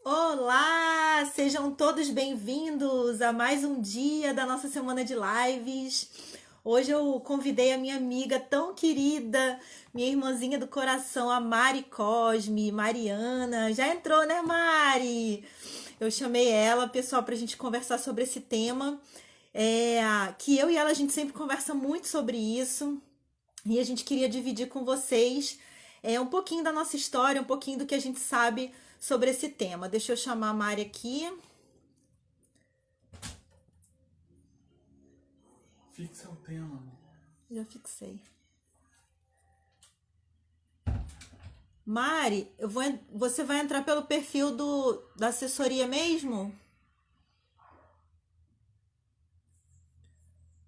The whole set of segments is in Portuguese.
Olá, sejam todos bem-vindos a mais um dia da nossa semana de lives. Hoje eu convidei a minha amiga tão querida, minha irmãzinha do coração, a Mari Cosme, Mariana. Já entrou, né, Mari? Eu chamei ela, pessoal, para a gente conversar sobre esse tema. Que eu e ela a gente sempre conversa muito sobre isso e a gente queria dividir com vocês um pouquinho da nossa história, um pouquinho do que a gente sabe sobre esse tema. Deixa eu chamar a Mari aqui. Fixa o tema. Já fixei. Mari, você vai entrar pelo perfil da assessoria mesmo?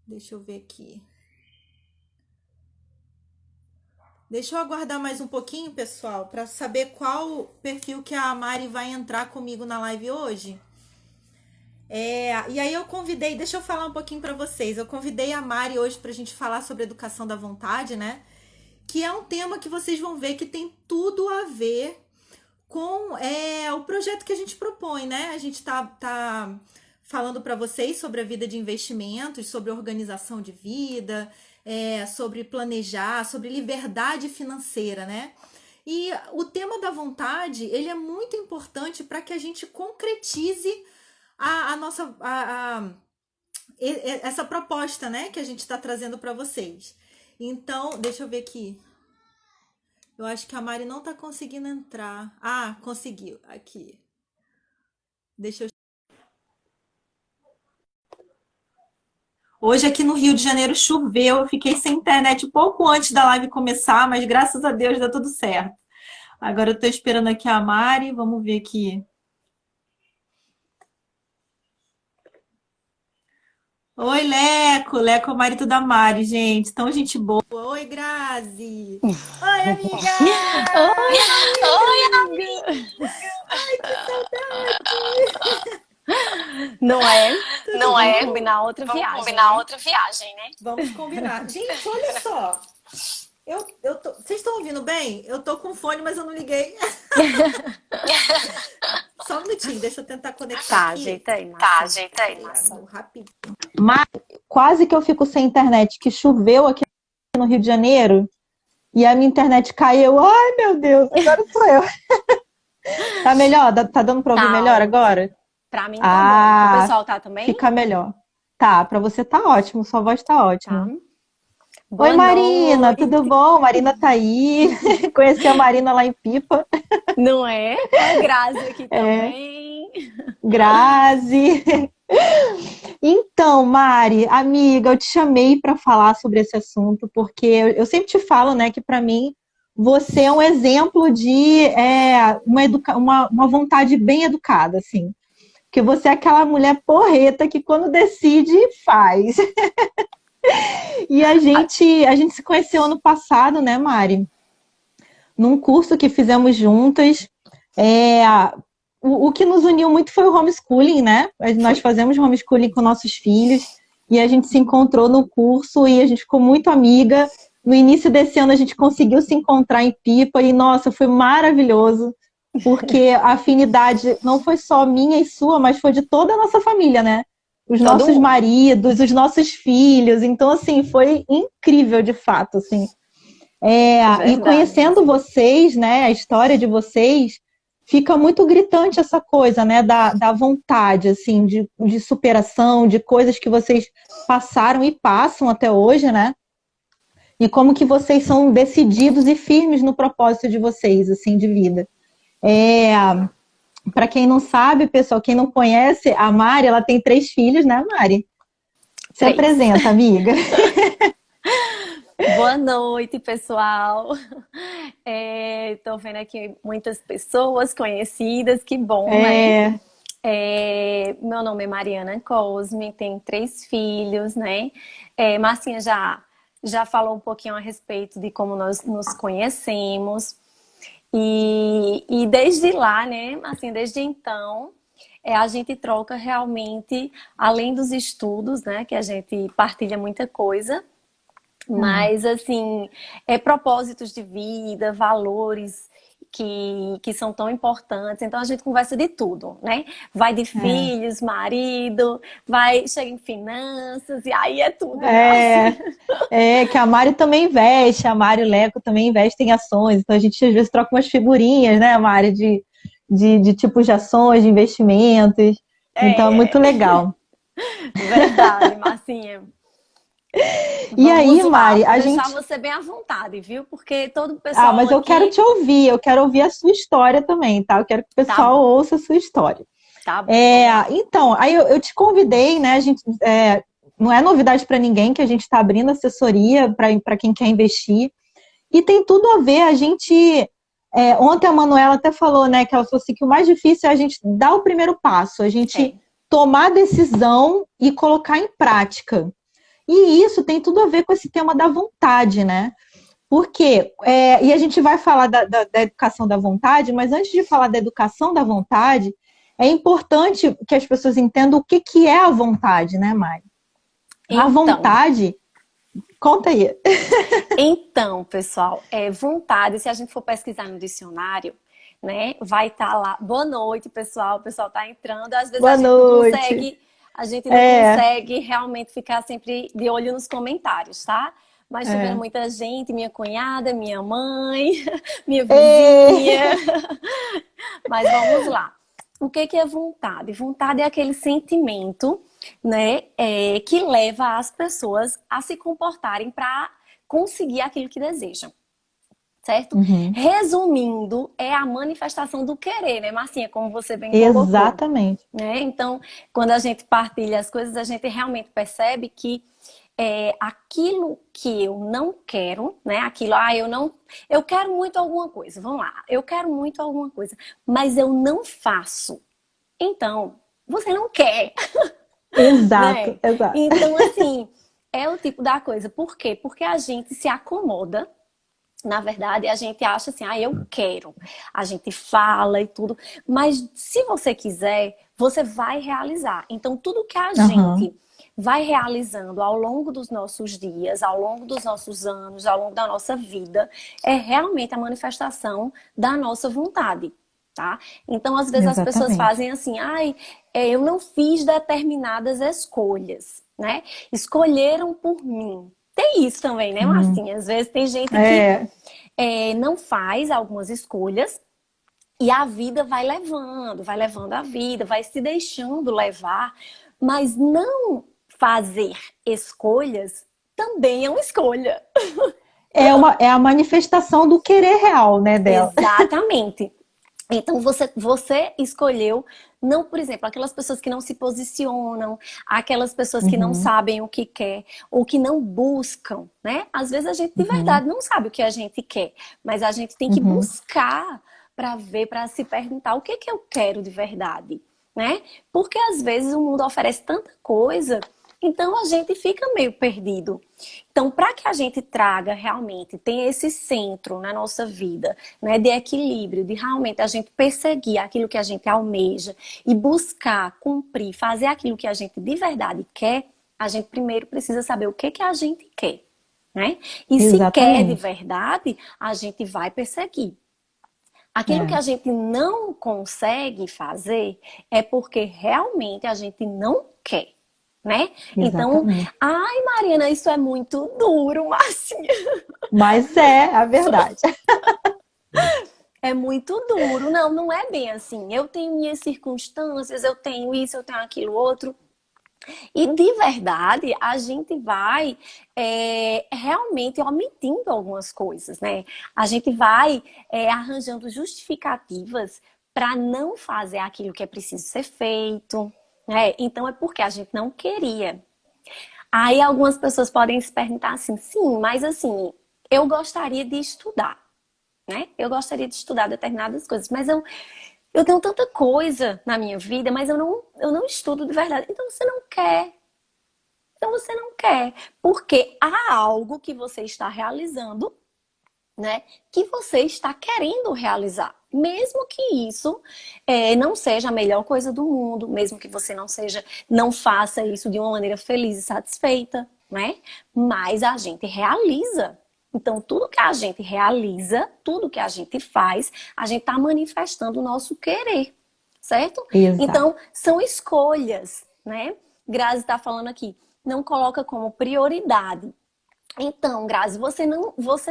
Deixa eu ver aqui. Deixa eu aguardar mais um pouquinho, pessoal, para saber qual perfil que a Mari vai entrar comigo na live hoje. E aí eu convidei, deixa eu falar um pouquinho para vocês. Eu convidei a Mari hoje para a gente falar sobre educação da vontade, né? Que é um tema que vocês vão ver que tem tudo a ver com o projeto que a gente propõe, né? A gente tá falando para vocês sobre a vida de investimentos, sobre organização de vida, sobre planejar, sobre liberdade financeira, né? E o tema da vontade, ele é muito importante para que a gente concretize a nossa essa proposta, né, que a gente está trazendo para vocês. Então, deixa eu ver aqui. Eu acho que a Mari não tá conseguindo entrar. Ah, conseguiu. Aqui. Deixa eu. Hoje aqui no Rio de Janeiro choveu. Eu fiquei sem internet pouco antes da live começar, mas graças a Deus deu tudo certo. Agora eu tô esperando aqui a Mari. Vamos ver aqui. Oi, Leco. Leco é o marido da Mari, gente. Tão gente boa. Oi, Grazi. Oi, amiga! Oi, amiga! Ai, que saudade! Não é? Tudo Vamos bom? combinar outra Vamos viagem, combinar né? outra viagem, né? Vamos combinar. Gente, olha só. Vocês estão ouvindo bem? Eu tô com fone, mas eu não liguei. Só um minutinho, deixa eu tentar conectar Tá, aqui. ajeita aí, Tá, Márcia. ajeita aí, Márcia. Rápido. Mas quase que eu fico sem internet, que choveu aqui no Rio de Janeiro e a minha internet caiu. Ai, meu Deus, agora sou eu. Tá melhor? Tá dando pra ouvir Tá melhor ótimo. agora? Pra mim tá bom. Pro Ah, pessoal tá também? fica melhor. Tá, pra você tá ótimo, sua voz tá Tá. ótima. Oi, Boa Marina, tudo noite. bom? Marina tá aí. Conheci a Marina lá em Pipa. Não é? A Grazi aqui também. Grazi. Então, Mari, amiga, eu te chamei para falar sobre esse assunto porque eu sempre te falo, né, que para mim você é um exemplo de uma vontade bem educada, assim. Porque você é aquela mulher porreta que quando decide, faz. E a gente se conheceu ano passado, né, Mari? Num curso que fizemos juntas. É, o que nos uniu muito foi o homeschooling, né? Nós fazemos homeschooling com nossos filhos e a gente se encontrou no curso e a gente ficou muito amiga. No início desse ano a gente conseguiu se encontrar em Pipa e, nossa, foi maravilhoso, porque a afinidade não foi só minha e sua, mas foi de toda a nossa família, né? Os Todo nossos mundo. maridos, os nossos filhos. Então, assim, foi incrível de fato, assim. E Verdade. conhecendo vocês, né, a história de vocês, fica muito gritante essa coisa, né, da vontade, assim, de superação, de coisas que vocês passaram e passam até hoje, né? E como que vocês são decididos e firmes no propósito de vocês, assim, de vida. Para quem não sabe, pessoal, quem não conhece, a Mari, ela tem 3 filhos, né, Mari? Se 3. apresenta, amiga. Boa noite, pessoal. Tô vendo aqui muitas pessoas conhecidas, que bom, né? É, Meu nome é Mariana Cosme, tenho 3 filhos, né? Marcinha já falou um pouquinho a respeito de como nós nos conhecemos. E desde lá, né, assim, desde então, a gente troca realmente, além dos estudos, né, que a gente partilha muita coisa, mas assim, propósitos de vida, valores que são tão importantes. Então a gente conversa de tudo, né? Vai de filhos, marido, chega em finanças, e aí é tudo, né? É, que a Mari também investe, a Mari e o Leco também investem em ações, então a gente às vezes troca umas figurinhas, né, Mari, de tipos de ações, de investimentos, então é muito É, legal. verdade, Marcinha. E Vamos aí, lá, Mari, vou a deixar gente... você bem à vontade, viu? Porque todo o Ah, pessoal mas eu quero aqui... te ouvir, eu quero ouvir a sua história também, tá? Eu quero que o Tá pessoal bom, ouça a sua história. tá bom, vamos lá. Então, aí eu te convidei, né? Não é novidade para ninguém que a gente está abrindo assessoria para quem quer investir. E tem tudo a ver, a gente. Ontem a Manuela até falou, né? Que ela falou assim, que o mais difícil é a gente dar o primeiro passo, a gente É. tomar a decisão e colocar em prática. E isso tem tudo a ver com esse tema da vontade, né? Porque, e a gente vai falar da educação da vontade, mas antes de falar da educação da vontade, é importante que as pessoas entendam o que é a vontade, né, Mari? A Então, vontade, conta aí. Então, pessoal, vontade, se a gente for pesquisar no dicionário, né, vai estar lá. Boa noite, pessoal. O pessoal está entrando. Às vezes Boa noite. a gente não É, consegue realmente ficar sempre de olho nos comentários, tá? Mas estou vendo é. muita gente, minha cunhada, minha mãe, minha vizinha. É, Mas vamos lá. O que é vontade? Vontade é aquele sentimento, né, que leva as pessoas a se comportarem para conseguir aquilo que desejam, certo? uhum, Resumindo, é a manifestação do querer, né, Marcinha? Como você bem colocou, exatamente. né? Então, quando a gente partilha as coisas, a gente realmente percebe que aquilo que eu não quero, né? Aquilo, eu quero muito alguma coisa, vamos lá, eu quero muito alguma coisa, mas eu não faço. Então, você não quer, Exato, né? exato. Então, assim, é o tipo da coisa. Por quê? Porque a gente se acomoda. Na verdade, a gente acha assim, eu quero. A gente fala e tudo. Mas se você quiser, você vai realizar. Então, tudo que a Aham, gente vai realizando ao longo dos nossos dias, ao longo dos nossos anos, ao longo da nossa vida, é realmente a manifestação da nossa vontade, tá? Então, às vezes as pessoas exatamente. fazem assim, eu não fiz determinadas escolhas, né? Escolheram por mim. Tem isso também, né, Uhum. Marcinha? Às vezes tem gente que É, não faz algumas escolhas e a vida vai levando a vida, vai se deixando levar, mas não fazer escolhas também é uma escolha. é a manifestação do querer real, né, dela. Exatamente. Então você escolheu, não, por exemplo, aquelas pessoas que não se posicionam, aquelas pessoas que não Uhum, sabem o que quer, ou que não buscam, né? Às vezes a gente de uhum, verdade não sabe o que a gente quer, mas a gente tem que uhum. buscar para ver, para se perguntar o que que eu quero de verdade, né? Porque às vezes o mundo oferece tanta coisa, então a gente fica meio perdido. Então, para que a gente traga realmente, tenha esse centro na nossa vida, né, de equilíbrio, de realmente a gente perseguir aquilo que a gente almeja e buscar cumprir, fazer aquilo que a gente de verdade quer, a gente primeiro precisa saber o que que a gente quer, né? E se quer de Exatamente. verdade, a gente vai perseguir. Aquilo que É, a gente não consegue fazer é porque realmente a gente não quer, né? Então, exatamente. Mariana, isso é muito duro, Marcinha. Mas é a verdade. É muito duro. Não, não é bem assim. Eu tenho minhas circunstâncias, eu tenho isso, eu tenho aquilo outro. E de verdade, a gente vai realmente omitindo algumas coisas, né? A gente vai arranjando justificativas para não fazer aquilo que é preciso ser feito, né? Então é porque a gente não queria. Aí algumas pessoas podem se perguntar assim, sim, mas assim, eu gostaria de estudar, né? Eu gostaria de estudar determinadas coisas, mas eu tenho tanta coisa na minha vida, mas eu não estudo de verdade. Então você não quer. Então você não quer, porque há algo que você está realizando, né? Que você está querendo realizar. Mesmo que isso não seja a melhor coisa do mundo, mesmo que você não faça isso de uma maneira feliz e satisfeita, né? Mas a gente realiza, Então, tudo que a gente realiza, tudo que a gente faz, a gente está manifestando o nosso querer, certo? Exato. Então, são escolhas, né? Grazi está falando aqui, não coloca como prioridade. Então, Grazi, você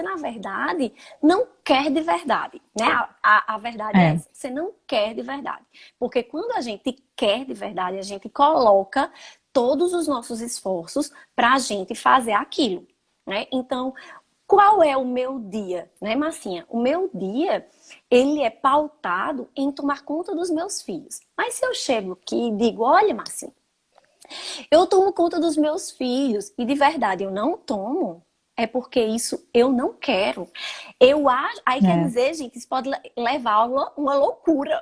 na verdade não quer de verdade, né? A verdade é É, essa, você não quer de verdade. Porque quando a gente quer de verdade, a gente coloca todos os nossos esforços para a gente fazer aquilo, né? Então, qual é o meu dia, né, Marcinha? O meu dia, ele é pautado em tomar conta dos meus filhos. Mas se eu chego aqui e digo, olha, Marcinha, eu tomo conta dos meus filhos e de verdade eu não tomo, é porque isso eu não quero. Eu acho, aí quer é. dizer, gente, isso pode levar a uma loucura.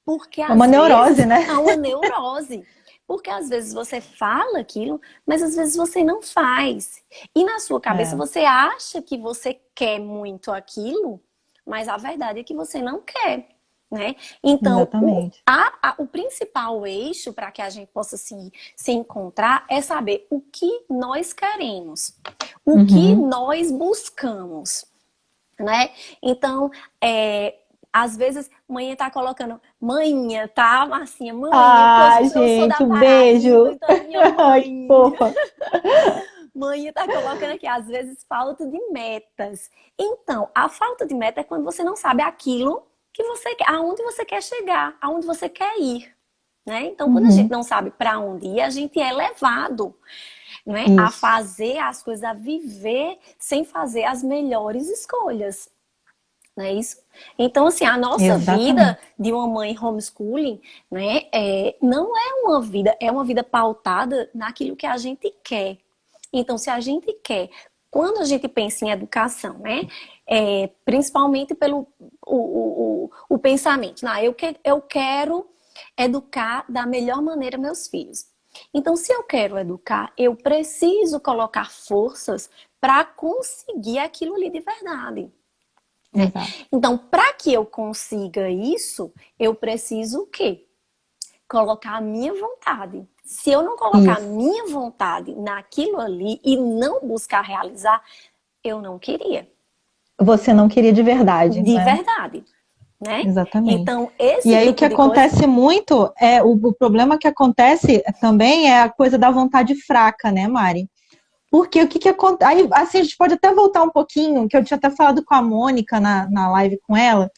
Porque É uma às neurose, vezes né? há uma neurose. Porque às vezes você fala aquilo, mas às vezes você não faz. E na sua cabeça É, você acha que você quer muito aquilo, mas a verdade é que você não quer, né? Então, exatamente. o principal eixo para que a gente possa se encontrar é saber o que nós queremos, o que Uhum. nós buscamos, né? Então, às vezes, mãe tá colocando, manhã, tá, Marcinha? Manhã, porque Ah, eu sou da gente, um Paraíba, beijo. então é minha Ai, que mãe. fofa. Mãe tá colocando aqui, às vezes, falta de metas. Então, a falta de meta é quando você não sabe aquilo que você quer, aonde você quer chegar, aonde você quer ir, né? Então, quando a gente Uhum. não sabe para onde ir, a gente é levado, né, a Isso, fazer as coisas, a viver sem fazer as melhores escolhas. Não é isso? Então, assim, a nossa vida exatamente. de uma mãe homeschooling, né, não é uma vida pautada naquilo que a gente quer. Então, se a gente quer, quando a gente pensa em educação, né, principalmente pelo o pensamento, não, eu quero educar da melhor maneira meus filhos. Então, se eu quero educar, eu preciso colocar forças para conseguir aquilo ali de verdade, né? Exato. Então, para que eu consiga isso, eu preciso o quê? Colocar a minha vontade. Se eu não colocar a Isso. minha vontade naquilo ali e não buscar realizar, eu não queria. Você não queria de verdade, De né? verdade, né? Exatamente. Então, E esse aí o que tipo de coisa... acontece muito é o problema que acontece também é a coisa da vontade fraca, né, Mari? Porque o que acontece. Aí, assim, a gente pode até voltar um pouquinho, que eu tinha até falado com a Mônica na live com ela,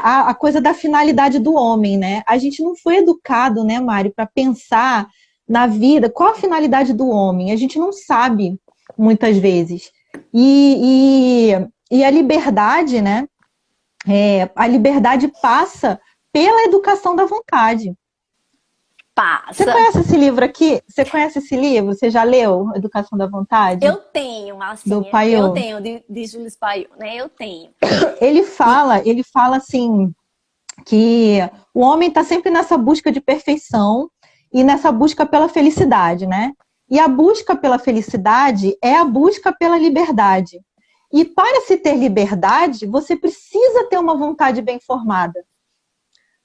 a coisa da finalidade do homem, né? A gente não foi educado, né, Mari, para pensar na vida, qual a finalidade do homem? A gente não sabe, muitas vezes. E a liberdade, né? A liberdade passa pela educação da vontade. Você Passa. conhece esse livro aqui? Você conhece esse livro? Você já leu Educação da Vontade? Eu tenho, Do Marcinha, eu Paiô? tenho, de Júlio Paiô, né? Eu tenho. E Ele fala assim que o homem está sempre nessa busca de perfeição e nessa busca pela felicidade, né? E a busca pela felicidade é a busca pela liberdade. E para se ter liberdade, você precisa ter uma vontade bem formada,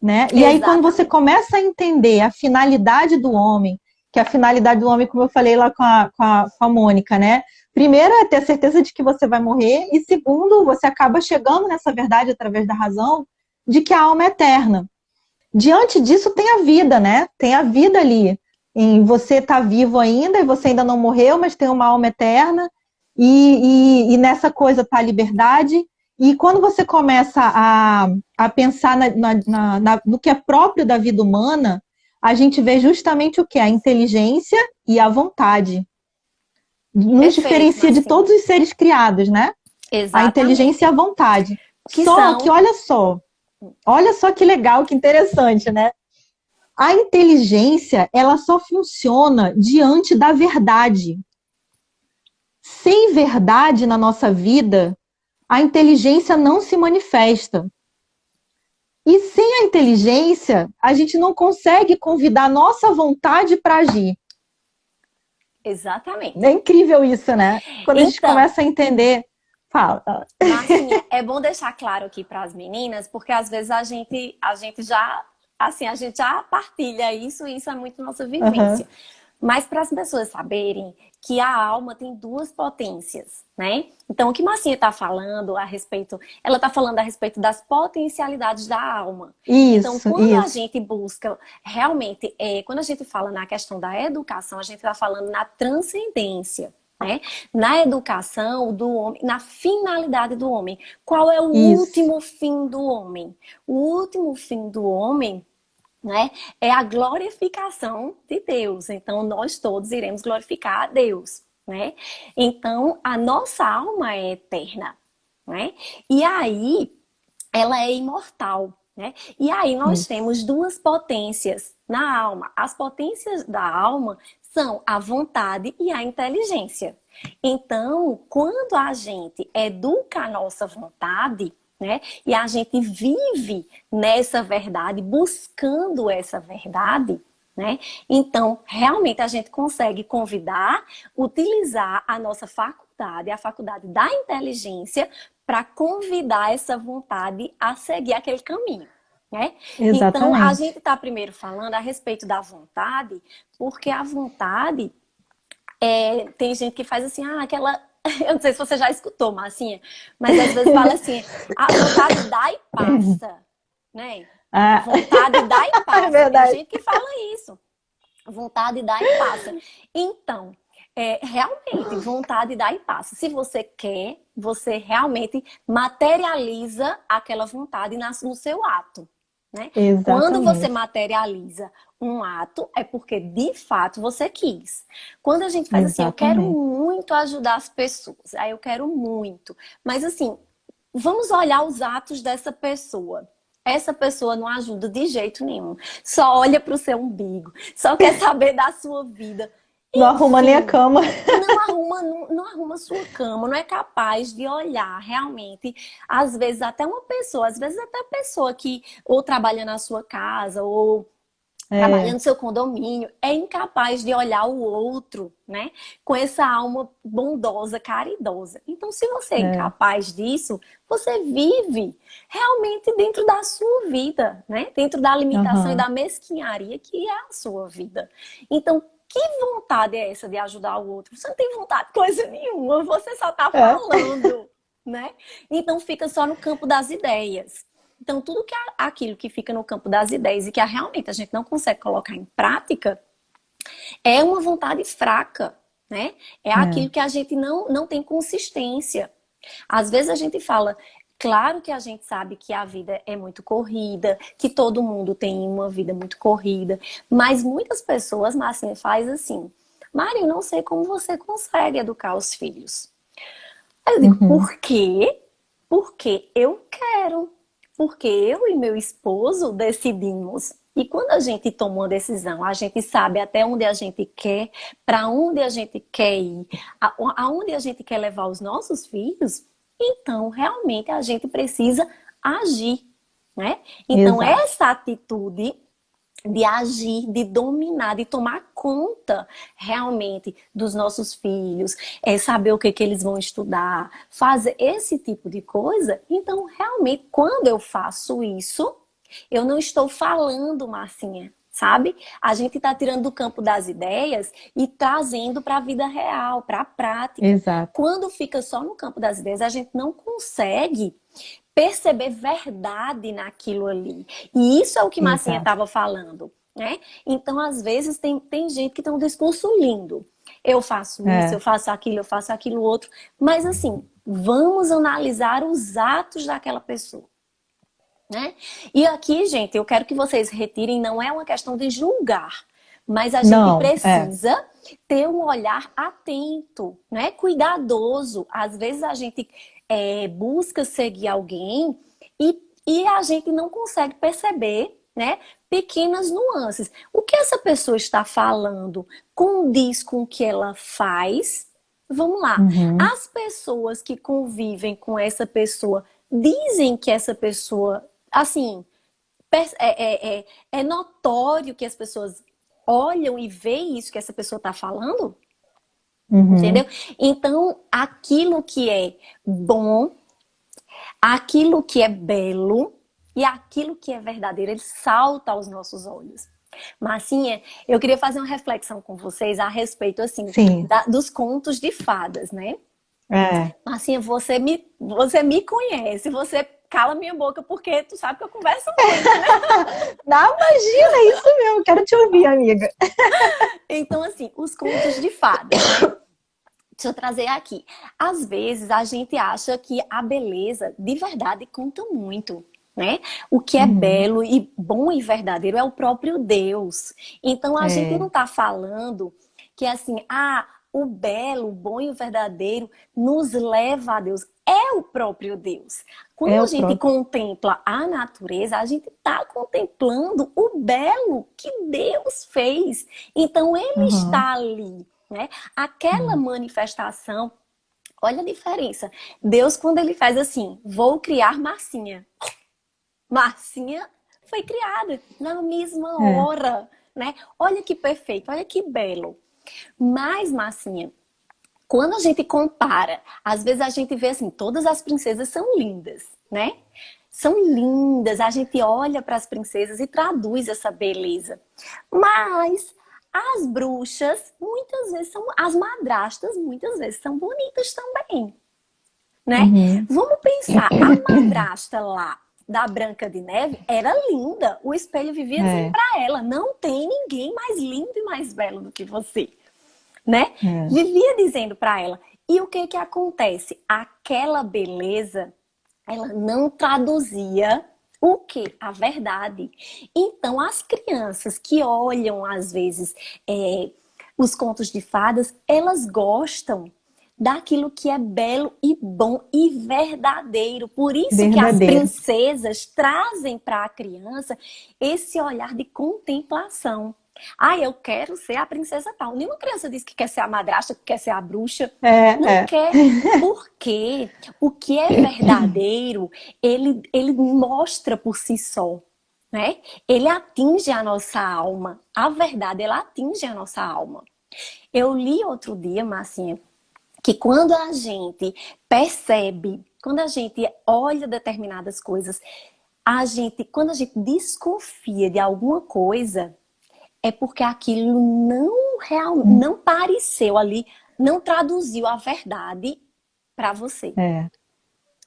né? E aí, quando você exatamente. começa a entender a finalidade do homem, que a finalidade do homem, como eu falei lá com a Mônica, né? Primeiro é ter a certeza de que você vai morrer, e segundo, você acaba chegando nessa verdade através da razão de que a alma é eterna. Diante disso tem a vida, né? Tem a vida ali. Em você estar vivo ainda, e você ainda não morreu, mas tem uma alma eterna, e nessa coisa está a liberdade. E quando você começa a pensar no que é próprio da vida humana, a gente vê justamente o que? A inteligência e a vontade. Nos Perfeito, diferencia de Marcinha. todos os seres criados, né? A inteligência e a Exatamente. vontade. Que Só que, são... olha só que legal, que interessante, né? A inteligência, ela só funciona diante da verdade. Sem verdade na nossa vida, a inteligência não se manifesta. E sem a inteligência, a gente não consegue convidar a nossa vontade para agir. Exatamente. É incrível isso, né? Quando a gente Então, começa a entender, fala. Marcinha, é bom deixar claro aqui para as meninas, porque às vezes a gente já, assim, a gente já partilha isso e isso é muito nossa Uhum. vivência. Mas para as pessoas saberem que a alma tem duas potências, né? Então, o que Marcinha está falando a respeito, ela está falando a respeito das potencialidades da alma. Então, Isso, quando a isso. gente busca realmente, quando a gente fala na questão da educação, a gente está falando na transcendência, né? Na educação do homem, na finalidade do homem. Qual é o Isso. último fim do homem? O último fim do homem, né, é a glorificação de Deus. Então, nós todos iremos glorificar a Deus, né? Então, a nossa alma é eterna, né? E aí, ela é imortal, né? E aí, nós Isso. temos duas potências na alma. As potências da alma são a vontade e a inteligência. Então, quando a gente educa a nossa vontade, né? E a gente vive nessa verdade, buscando essa verdade, né? Então, realmente a gente consegue convidar, utilizar a nossa faculdade, a faculdade da inteligência, para convidar essa vontade a seguir aquele caminho, né? Então, a Exatamente. gente está primeiro falando a respeito da vontade, porque a vontade tem gente que faz assim, aquela. Eu não sei se você já escutou, Marcinha, mas às vezes fala assim, a vontade dá e passa, né? Ah, Vontade dá e é passa. Tem verdade. gente que fala isso. Vontade dá e passa. Então, realmente, vontade dá e passa. Se você quer, você realmente materializa aquela vontade no seu ato, né? Quando você Exatamente. materializa um ato, é porque de fato você quis. Quando a gente faz assim, eu quero Exatamente. muito ajudar as pessoas, aí eu quero muito, mas assim, vamos olhar os atos dessa pessoa. Essa pessoa não ajuda de jeito nenhum. Só olha para o seu umbigo, só quer saber da sua vida. Não arruma nem a Enfim, cama. não arruma sua cama, não é capaz de olhar realmente. Às vezes até uma pessoa, às vezes até a pessoa que ou trabalha na sua casa ou trabalha É, no seu condomínio, é incapaz de olhar o outro, né? Com essa alma bondosa, caridosa. Então, se você é é. incapaz disso, você vive realmente dentro da sua vida, né? Dentro da limitação e Aham. da mesquinharia que é a sua vida. Então, que vontade é essa de ajudar o outro? Você não tem vontade de coisa nenhuma, você só tá É. falando, né? Então, fica só no campo das ideias. Então, tudo que aquilo que fica no campo das ideias e que realmente a gente não consegue colocar em prática é uma vontade fraca, né? É É. aquilo que a gente não tem consistência. Às vezes a gente fala, claro que a gente sabe que a vida é muito corrida, que todo mundo tem uma vida muito corrida, mas muitas pessoas, Marcinha, faz assim, Mari, eu não sei como você consegue educar os filhos. Aí eu digo, Uhum. por quê? Porque eu quero. Porque eu e meu esposo decidimos. E quando a gente toma uma decisão, a gente sabe até onde a gente quer, para onde a gente quer ir, aonde a gente quer levar os nossos filhos, então realmente a gente precisa agir, né? Então Exato. essa atitude de agir, de dominar, de tomar conta realmente dos nossos filhos, saber o que eles vão estudar, fazer esse tipo de coisa. Então, realmente, quando eu faço isso, eu não estou falando, Marcinha, sabe? A gente está tirando do campo das ideias e trazendo para a vida real, para a prática. Exato. Quando fica só no campo das ideias, a gente não consegue perceber verdade naquilo ali. E isso é o que Marcinha Exato. estava falando, né? Então, às vezes, tem gente que tem um discurso lindo. Eu faço isso, É. eu faço aquilo outro. Mas, assim, vamos analisar os atos daquela pessoa, né? E aqui, gente, eu quero que vocês retirem, não é uma questão de julgar, mas a gente Não, é. precisa ter um olhar atento, né? Cuidadoso. Às vezes a gente busca seguir alguém e a gente não consegue perceber, né? Pequenas nuances. O que essa pessoa está falando condiz com o que ela faz? Vamos lá. Uhum. As pessoas que convivem com essa pessoa dizem que essa pessoa, assim, é notório que as pessoas olham e veem isso que essa pessoa está falando, entendeu? Uhum. Então, aquilo que é bom, aquilo que é belo e aquilo que é verdadeiro, ele salta aos nossos olhos. Marcinha, eu queria fazer uma reflexão com vocês a respeito, assim, Sim. dos contos de fadas, né? É. Marcinha, você me conhece, você cala minha boca porque tu sabe que eu converso muito, né? Não, imagina, é isso mesmo. Quero te ouvir, amiga. Então, assim, os contos de fadas, né? Deixa eu trazer aqui. Às vezes a gente acha que a beleza de verdade conta muito, né? O que é Uhum. belo e bom e verdadeiro é o próprio Deus. Então a gente É. não está falando que assim, o belo, o bom e o verdadeiro nos leva a Deus. É o próprio Deus. É Quando a o gente próprio. contempla a natureza, a gente está contemplando o belo que Deus fez. Então ele Uhum. está ali, né? Aquela Uhum. manifestação, olha a diferença. Deus, quando ele faz assim, vou criar Marcinha. Marcinha foi criada na mesma É. hora, né? Olha que perfeito, olha que belo. Mas, Marcinha, quando a gente compara, às vezes a gente vê assim, todas as princesas são lindas, né? São lindas, a gente olha para as princesas e traduz essa beleza. Mas as bruxas, muitas vezes são, as madrastas, muitas vezes são bonitas também, né? Uhum. Vamos pensar, a madrasta lá da Branca de Neve era linda. O espelho vivia dizendo É. para ela, não tem ninguém mais lindo e mais belo do que você, né? É. Vivia dizendo para ela. E o que que acontece? Aquela beleza, ela não traduzia o que? A verdade. Então, as crianças que olham, às vezes, os contos de fadas, elas gostam daquilo que é belo e bom e verdadeiro. Por isso que as Verdadeiro. princesas trazem para a criança esse olhar de contemplação. Eu quero ser a princesa tal. Nenhuma criança diz que quer ser a madrasta, que quer ser a bruxa. É, Não é. quer. Porque o que é verdadeiro, ele mostra por si só, né? Ele atinge a nossa alma. A verdade, ela atinge a nossa alma. Eu li outro dia, Marcinha, que quando a gente percebe, quando a gente olha determinadas coisas, quando a gente desconfia de alguma coisa, é porque aquilo não pareceu ali, não traduziu a verdade para você, É.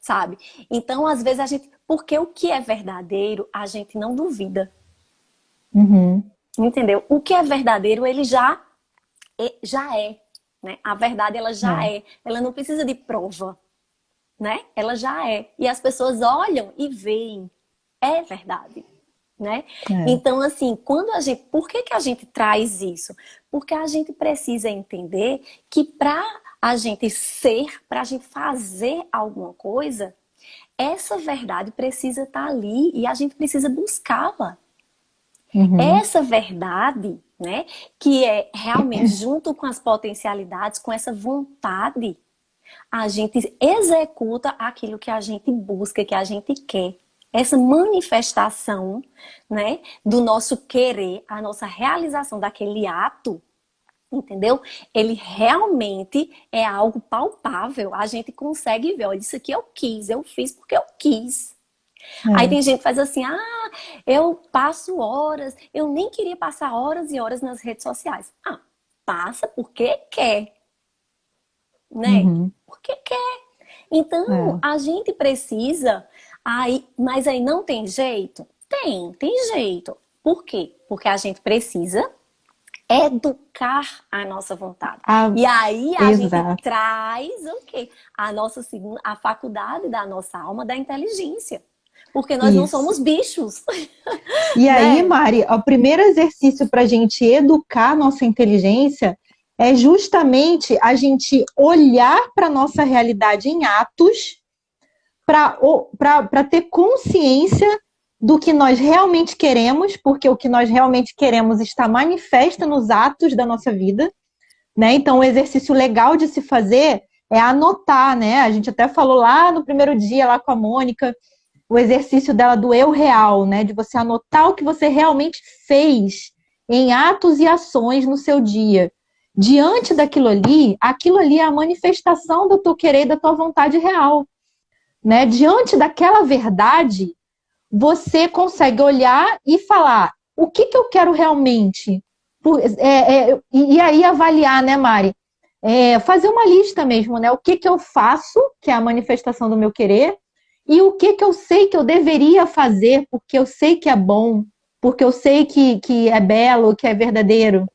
sabe? Então, às vezes porque o que é verdadeiro, a gente não duvida, Uhum. entendeu? O que é verdadeiro, ele já é, né? A verdade, ela já É. é, ela não precisa de prova, né? Ela já é. E as pessoas olham e veem, é verdade. Né? É. Então, assim, por que que a gente traz isso? Porque a gente precisa entender que para a gente para a gente fazer alguma coisa, essa verdade precisa estar ali e a gente precisa buscá-la. Uhum. Essa verdade, né, que é realmente junto com as potencialidades, com essa vontade, a gente executa aquilo que a gente busca, que a gente quer. Essa manifestação, né, do nosso querer, a nossa realização daquele ato, entendeu? Ele realmente é algo palpável. A gente consegue ver, olha, isso aqui eu quis, eu fiz porque eu quis. Aí É. tem gente que faz assim, eu passo horas, eu nem queria passar horas e horas nas redes sociais. Passa porque quer, né? Uhum. Porque quer. Então, É. a gente precisa, mas aí não tem jeito? Tem jeito. Por quê? Porque a gente precisa educar a nossa vontade. Ah, E aí a gente exato. traz o quê? A faculdade da nossa alma da inteligência. Porque nós não Isso. somos bichos, E aí, né? Mari, o primeiro exercício para a gente educar nossa inteligência é justamente a gente olhar para a nossa realidade em atos para ter consciência do que nós realmente queremos, porque o que nós realmente queremos está manifesto nos atos da nossa vida, né? Então, o exercício legal de se fazer é anotar, né? A gente até falou lá no primeiro dia, lá com a Mônica, o exercício dela do eu real, né? De você anotar o que você realmente fez em atos e ações no seu dia. Diante daquilo ali, aquilo ali é a manifestação do teu querer e da tua vontade real, né? Diante daquela verdade, você consegue olhar e falar o que que eu quero realmente? E aí avaliar, né, Mari? Fazer uma lista mesmo, né? O que que eu faço, que é a manifestação do meu querer, e o que que eu sei que eu deveria fazer, porque eu sei que é bom, porque eu sei que é belo, que é verdadeiro,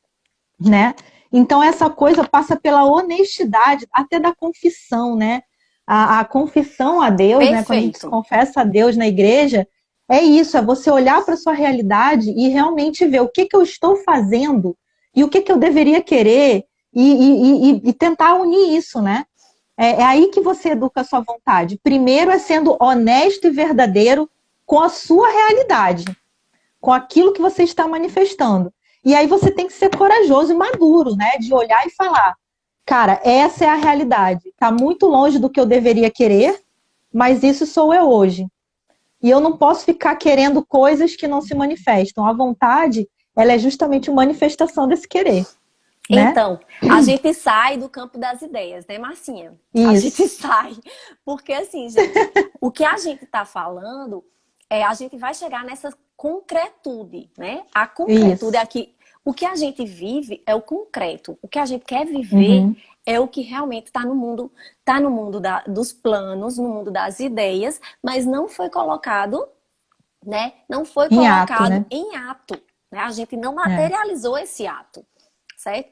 né? Então essa coisa passa pela honestidade, até da confissão, né? A confissão a Deus, né? Quando a gente se Perfeito. confessa a Deus na igreja, é isso, é você olhar para a sua realidade e realmente ver o que que eu estou fazendo e o que que eu deveria querer e tentar unir isso, né? É aí que você educa a sua vontade. Primeiro é sendo honesto e verdadeiro com a sua realidade, com aquilo que você está manifestando. E aí você tem que ser corajoso e maduro, né? De olhar e falar, cara, essa é a realidade. Está muito longe do que eu deveria querer, mas isso sou eu hoje. E eu não posso ficar querendo coisas que não se manifestam. A vontade, ela é justamente uma manifestação desse querer, né? Então, a gente sai do campo das ideias, né, Marcinha? A Isso. gente sai. Porque, assim, gente, o que a gente tá falando, a gente vai chegar nessa concretude, né? A concretude é aqui. O que a gente vive é o concreto. O que a gente quer viver é o que realmente está no mundo, dos planos, no mundo das ideias, mas não foi colocado, né? Não foi Em ato, colocado né? em ato, né? A gente não materializou esse ato. Certo?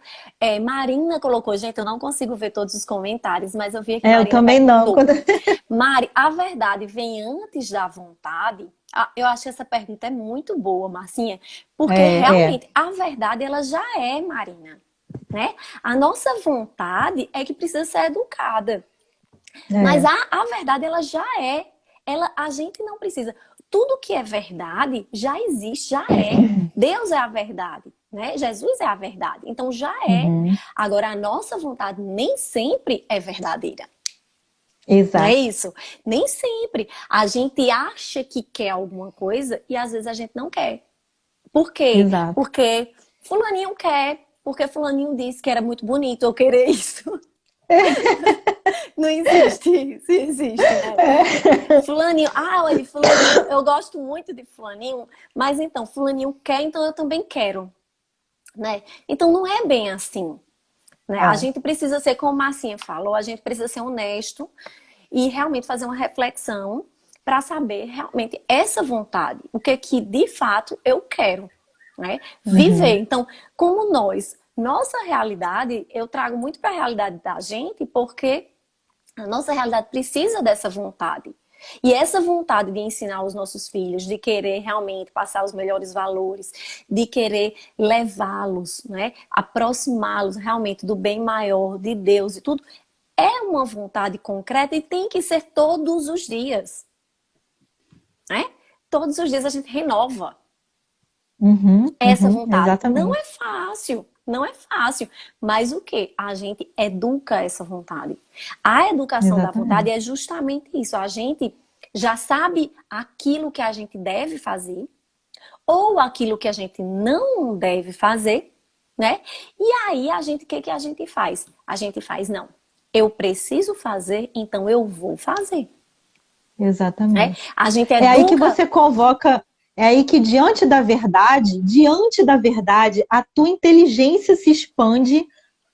Marina colocou, gente, eu não consigo ver todos os comentários, mas eu vi aqui Eu Marina também não. perguntou. Mari, a verdade vem antes da vontade? Eu acho que essa pergunta é muito boa, Marcinha, porque realmente a verdade ela já é, Marina, né? A nossa vontade é que precisa ser educada. Mas a verdade ela já é. A gente não precisa. Tudo que é verdade já existe, já é. Deus é a verdade, né? Jesus é a verdade. Então já é. Agora a nossa vontade nem sempre é verdadeira. Exato. Não é isso? Nem sempre. A gente acha que quer alguma coisa e às vezes a gente não quer. Por quê? Exato. Porque fulaninho quer, porque fulaninho disse que era muito bonito eu querer isso. Não existe isso, existe, né? Fulaninho, olha, fulaninho, eu gosto muito de fulaninho, mas então, fulaninho quer, então eu também quero, né? Então não é bem assim, né? A gente precisa ser, como a Marcinha falou, a gente precisa ser honesto e realmente fazer uma reflexão para saber realmente essa vontade, o que é que de fato eu quero, né? Viver. Então, como nossa realidade, eu trago muito para a realidade da gente, porque a nossa realidade precisa dessa vontade. E essa vontade de ensinar os nossos filhos, de querer realmente passar os melhores valores, de querer levá-los, né, aproximá-los realmente do bem maior, de Deus e tudo, é uma vontade concreta e tem que ser todos os dias. Né? Todos os dias a gente renova essa vontade. Exatamente. Não é fácil. Não é fácil, mas o que? A gente educa essa vontade. A educação da vontade é justamente isso. A gente já sabe aquilo que a gente deve fazer ou aquilo que a gente não deve fazer, né? E aí o que a gente faz? A gente faz, não, eu preciso fazer, então eu vou fazer. Exatamente. Né? A gente educa... É aí que você convoca... É aí que diante da verdade, a tua inteligência se expande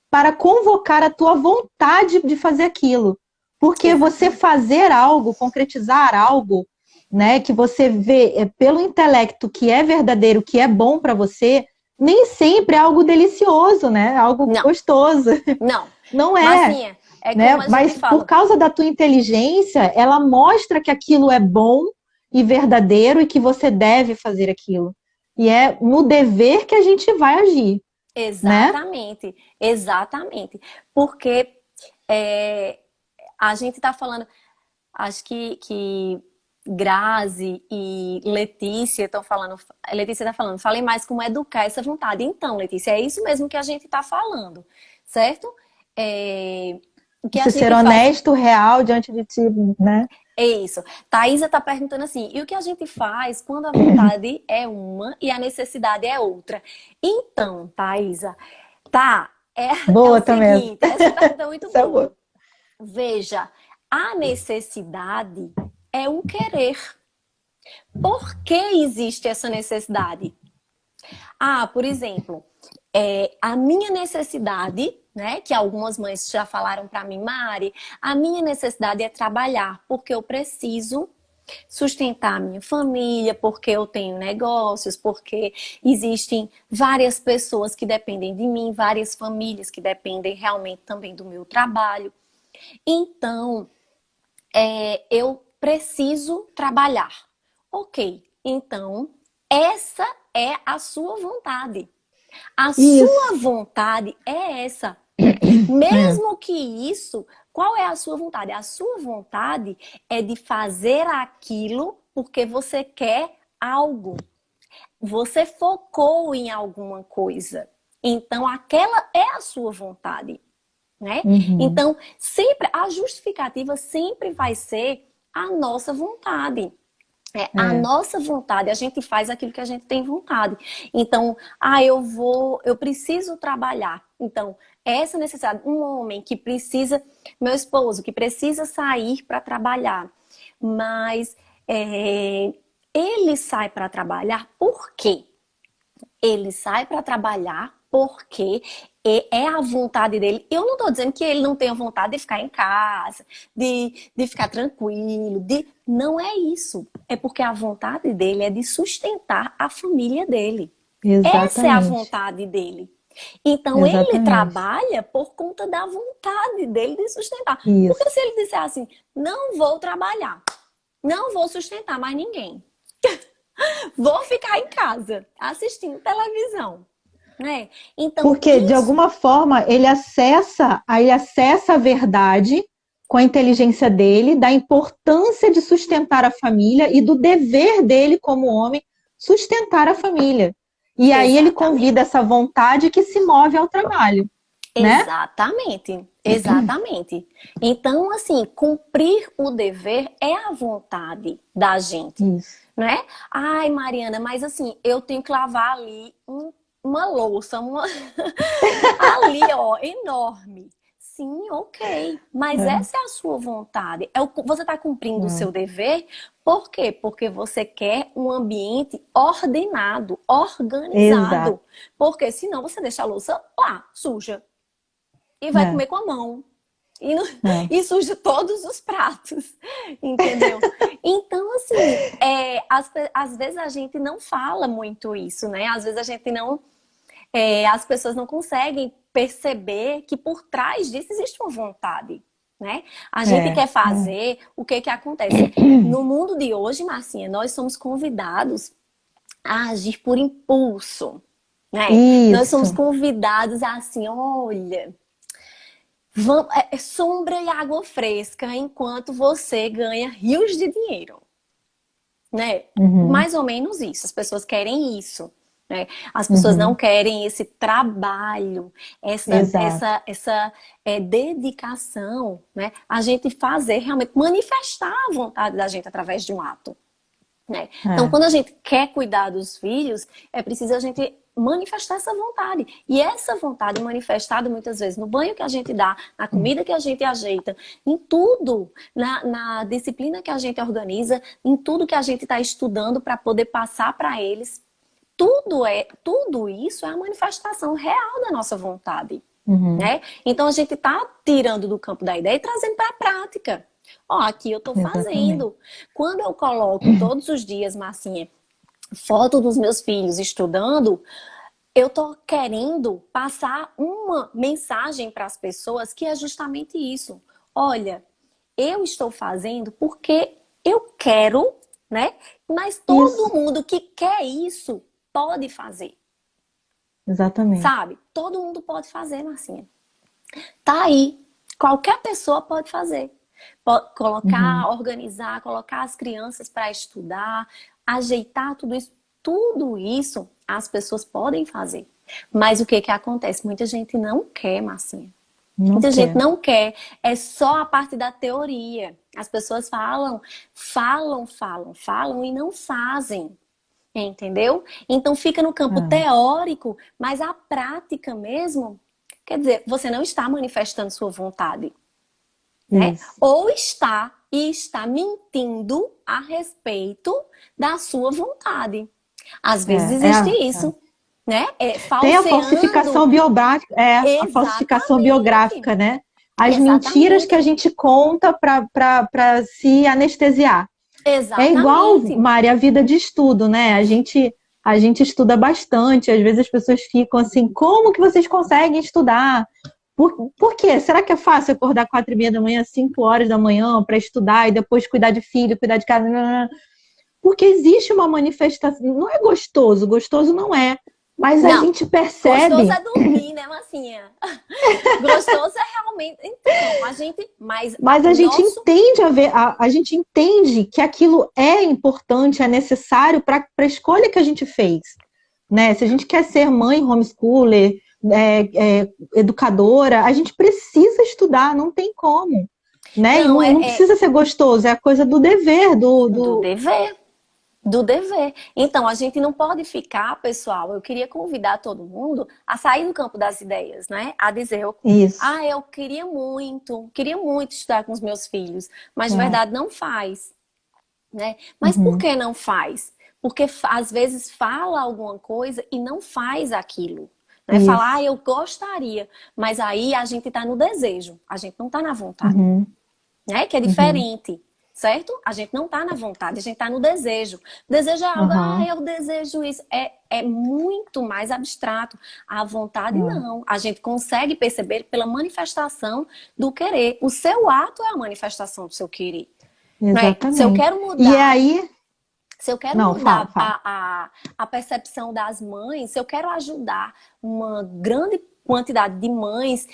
para convocar a tua vontade de fazer aquilo. Porque você fazer algo, concretizar algo, né, que você vê pelo intelecto que é verdadeiro, que é bom para você, nem sempre é algo delicioso, né? Algo gostoso. Não é. Marcinha, né? como a gente Mas fala. por causa da tua inteligência, ela mostra que aquilo é bom e verdadeiro e que você deve fazer aquilo. E é no dever que a gente vai agir. Exatamente, né? Exatamente. Porque a gente está falando, acho que Grazi e Letícia estão falando, Letícia está falando, falei mais como educar essa vontade. Então, Letícia, é isso mesmo que a gente está falando, certo? O que a gente ser honesto, real diante de ti, né? É isso. Thaisa está perguntando assim, e o que a gente faz quando a vontade é uma e a necessidade é outra? Então, Thaisa, boa o também. seguinte, essa pergunta é muito boa. Boa. Veja, a necessidade é um querer. Por que existe essa necessidade? Ah, por exemplo, a minha necessidade, né, que algumas mães já falaram para mim, Mari, a minha necessidade é trabalhar, porque eu preciso sustentar a minha família, porque eu tenho negócios, porque existem várias pessoas que dependem de mim, várias famílias que dependem realmente também do meu trabalho. Então, eu preciso trabalhar. Ok, então essa é a sua vontade. A sua Isso. vontade é essa. É. Mesmo que isso, qual é a sua vontade? A sua vontade é de fazer aquilo porque você quer algo. Você focou em alguma coisa. Então, aquela é a sua vontade, né? Uhum. Então, sempre a justificativa sempre vai ser a nossa vontade. A É. nossa vontade, a gente faz aquilo que a gente tem vontade. Então, eu preciso trabalhar. Então, essa necessidade, um homem que precisa, meu esposo, que precisa sair para trabalhar, mas ele sai para trabalhar por quê? Ele sai para trabalhar porque é a vontade dele. Eu não estou dizendo que ele não tenha vontade de ficar em casa, de ficar tranquilo. Não é isso. É porque a vontade dele é de sustentar a família dele. Essa é a Exatamente. vontade dele. Então ele Exatamente. trabalha por conta da vontade dele de sustentar. Porque Isso. se ele disser assim, não vou trabalhar, não vou sustentar mais ninguém, vou ficar em casa assistindo televisão, né? Então, Porque, de isso alguma forma, ele acessa a verdade com a inteligência dele, da importância de sustentar a família e do dever dele como homem sustentar a família. E aí ele convida exatamente. essa vontade que se move ao trabalho, né? Exatamente, exatamente. Então, assim, cumprir o dever é a vontade da gente, Isso. né? Ai, Mariana, mas assim, eu tenho que lavar ali uma louça, ali, ó, enorme. Sim, ok. Mas É, essa é a sua vontade. Você está cumprindo o é. seu dever. Por quê? Porque você quer um ambiente ordenado, Exato. organizado. Porque senão você deixa a louça lá, suja. E vai É, comer com a mão. E, não- é. e suja todos os pratos. Entendeu? Então, assim, às vezes a gente não fala muito isso, né? Às vezes a gente não as pessoas não conseguem perceber que por trás disso existe uma vontade, né? A gente É, quer fazer, o que que acontece? No mundo de hoje, Marcinha, nós somos convidados a agir por impulso, né? Nós somos isso, convidados a assim, olha, sombra e água fresca enquanto você ganha rios de dinheiro, né? uhum, Mais ou menos isso. As pessoas querem isso, né? As pessoas não uhum, querem esse trabalho, exato. essa dedicação, né? A gente fazer realmente manifestar a vontade da gente através de um ato, né? Então, É, quando a gente quer cuidar dos filhos, é preciso a gente manifestar essa vontade. E essa vontade manifestada muitas vezes no banho que a gente dá, na comida que a gente ajeita, em tudo, na disciplina que a gente organiza, em tudo que a gente está estudando para poder passar para eles. Tudo isso é a manifestação real da nossa vontade, uhum, né? Então a gente está tirando do campo da ideia e trazendo para a prática. Ó, aqui eu estou exatamente. fazendo. Quando eu coloco todos os dias, Marcinha, foto dos meus filhos estudando, eu tô querendo passar uma mensagem para as pessoas que é justamente isso. Olha, eu estou fazendo porque eu quero, né? Mas todo Isso, mundo que quer isso pode fazer, exatamente. sabe? Todo mundo pode fazer, Marcinha. Tá aí. Qualquer pessoa pode fazer. Colocar, Uhum, organizar, colocar as crianças para estudar, ajeitar tudo isso. Tudo isso as pessoas podem fazer. Mas o que que acontece? Muita gente não quer, Marcinha. não Muita gente quer. não quer. É só a parte da teoria. As pessoas falam e não fazem. Entendeu? Então fica no campo É, teórico, mas a prática mesmo, quer dizer, você não está manifestando sua vontade, né? isso. Ou está e está mentindo a respeito da sua vontade. Às vezes É, é, existe a- isso. né? Tem a Falseando. falsificação biográfica, a falsificação biográfica, né? As mentiras que a gente conta para se anestesiar. É igual, Exatamente. Mari, a vida de estudo, né? A gente estuda bastante, às vezes as pessoas ficam assim, como que vocês conseguem estudar? Por quê? Será que é fácil acordar 4h30 da manhã, 5 horas da manhã para estudar e depois cuidar de filho, cuidar de casa? Porque existe uma manifestação, não é gostoso, gostoso não é, mas a Não, gente percebe. gostoso é dormir, né, Massinha? Gostoso é realmente. Então, a gente. Mas a gente entende a gente entende que aquilo é importante, é necessário para a escolha que a gente fez. Né? Se a gente quer ser mãe, homeschooler, educadora, a gente precisa estudar, não tem como. Né? Não, não precisa ser gostoso, é a coisa do dever, do dever. Do dever. Então, a gente não pode ficar, pessoal, eu queria convidar todo mundo a sair do campo das ideias, né? A dizer, Isso. Eu queria muito estudar com os meus filhos, mas de verdade não faz, né? Mas por que não faz? Porque às vezes fala alguma coisa e não faz aquilo. Né? Falar, eu gostaria, mas aí a gente tá no desejo, a gente não tá na vontade, né? Que é diferente. Certo? A gente não tá na vontade, a gente tá no desejo. Desejo é algo, eu desejo isso. É muito mais abstrato. A vontade não. A gente consegue perceber pela manifestação do querer. O seu ato é a manifestação do seu querer. Exatamente. Né? Se eu quero mudar... E aí... Se eu quero mudar a percepção das mães, se eu quero ajudar uma grande quantidade de mães,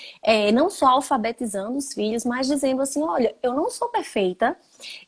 não só alfabetizando os filhos, mas dizendo assim, olha, eu não sou perfeita,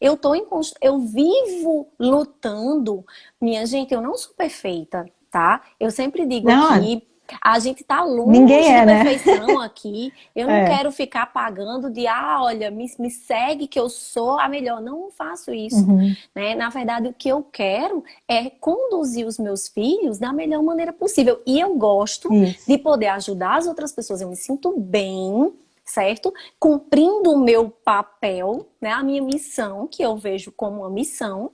eu vivo lutando. Minha gente, eu não sou perfeita, tá? Eu sempre digo aqui, a gente tá longe de perfeição aqui. Eu não quero ficar pagando de, olha, me segue que eu sou a melhor. Não faço isso. Né? Na verdade, o que eu quero é conduzir os meus filhos da melhor maneira possível. E eu gosto de poder ajudar as outras pessoas. Eu me sinto bem, certo? Cumprindo o meu papel, né? A minha missão, que eu vejo como uma missão,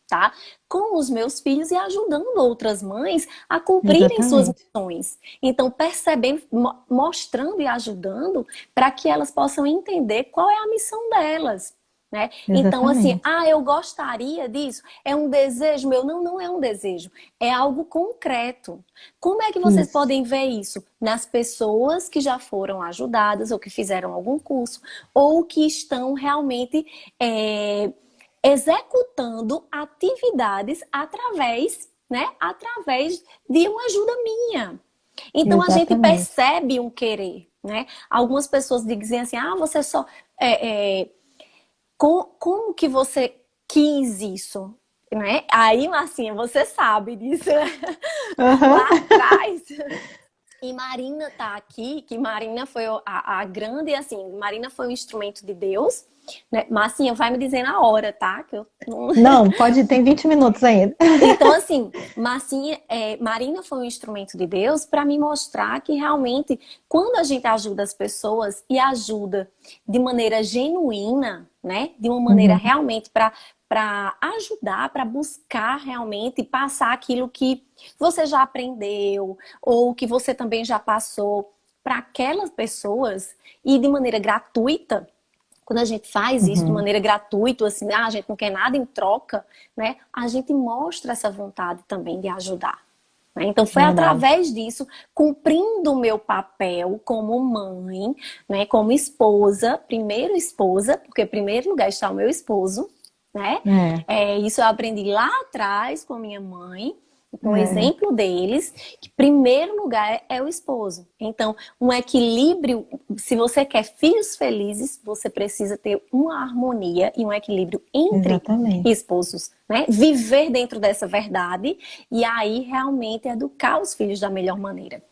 tá? Com os meus filhos e ajudando outras mães a cumprirem suas missões. Então, percebendo, mostrando e ajudando para que elas possam entender qual é a missão delas. Né? Então, assim, eu gostaria disso. É um desejo meu? Não, não é um desejo. É algo concreto. Como é que vocês podem ver isso? Nas pessoas que já foram ajudadas ou que fizeram algum curso ou que estão realmente... executando atividades através de uma ajuda minha. Então, a gente percebe um querer, né? Algumas pessoas dizem assim, você só... como que você quis isso? Né? Aí, Marcinha, você sabe disso, né? Lá atrás... E Marina tá aqui, que Marina foi a grande, assim, Marina foi um instrumento de Deus, né? Marcinha, vai me dizendo a hora, tá? Que eu não, tem 20 minutos ainda. Então, assim, Marina foi um instrumento de Deus para me mostrar que realmente, quando a gente ajuda as pessoas e ajuda de maneira genuína, né? De uma maneira realmente para ajudar, para buscar realmente passar aquilo que você já aprendeu ou que você também já passou para aquelas pessoas e de maneira gratuita. Quando a gente faz isso de maneira gratuita, assim, a gente não quer nada em troca, né? A gente mostra essa vontade também de ajudar. Né? Então foi através disso, cumprindo o meu papel como mãe, né? Como esposa, primeiro esposa, porque em primeiro lugar está o meu esposo, né? Isso eu aprendi lá atrás com a minha mãe, com o exemplo deles, que primeiro lugar é o esposo. Então, um equilíbrio, se você quer filhos felizes, você precisa ter uma harmonia e um equilíbrio entre esposos, né? Viver dentro dessa verdade e aí realmente educar os filhos da melhor maneira.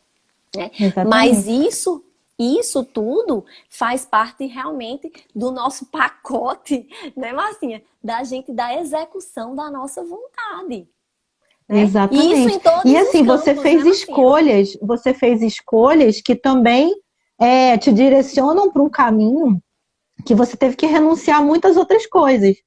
Né? Mas isso tudo faz parte realmente do nosso pacote, né, Marcinha? Da gente, da execução da nossa vontade. Né? Exatamente. Isso em todos e assim, os campos, você fez escolhas que também te direcionam para um caminho que você teve que renunciar a muitas outras coisas,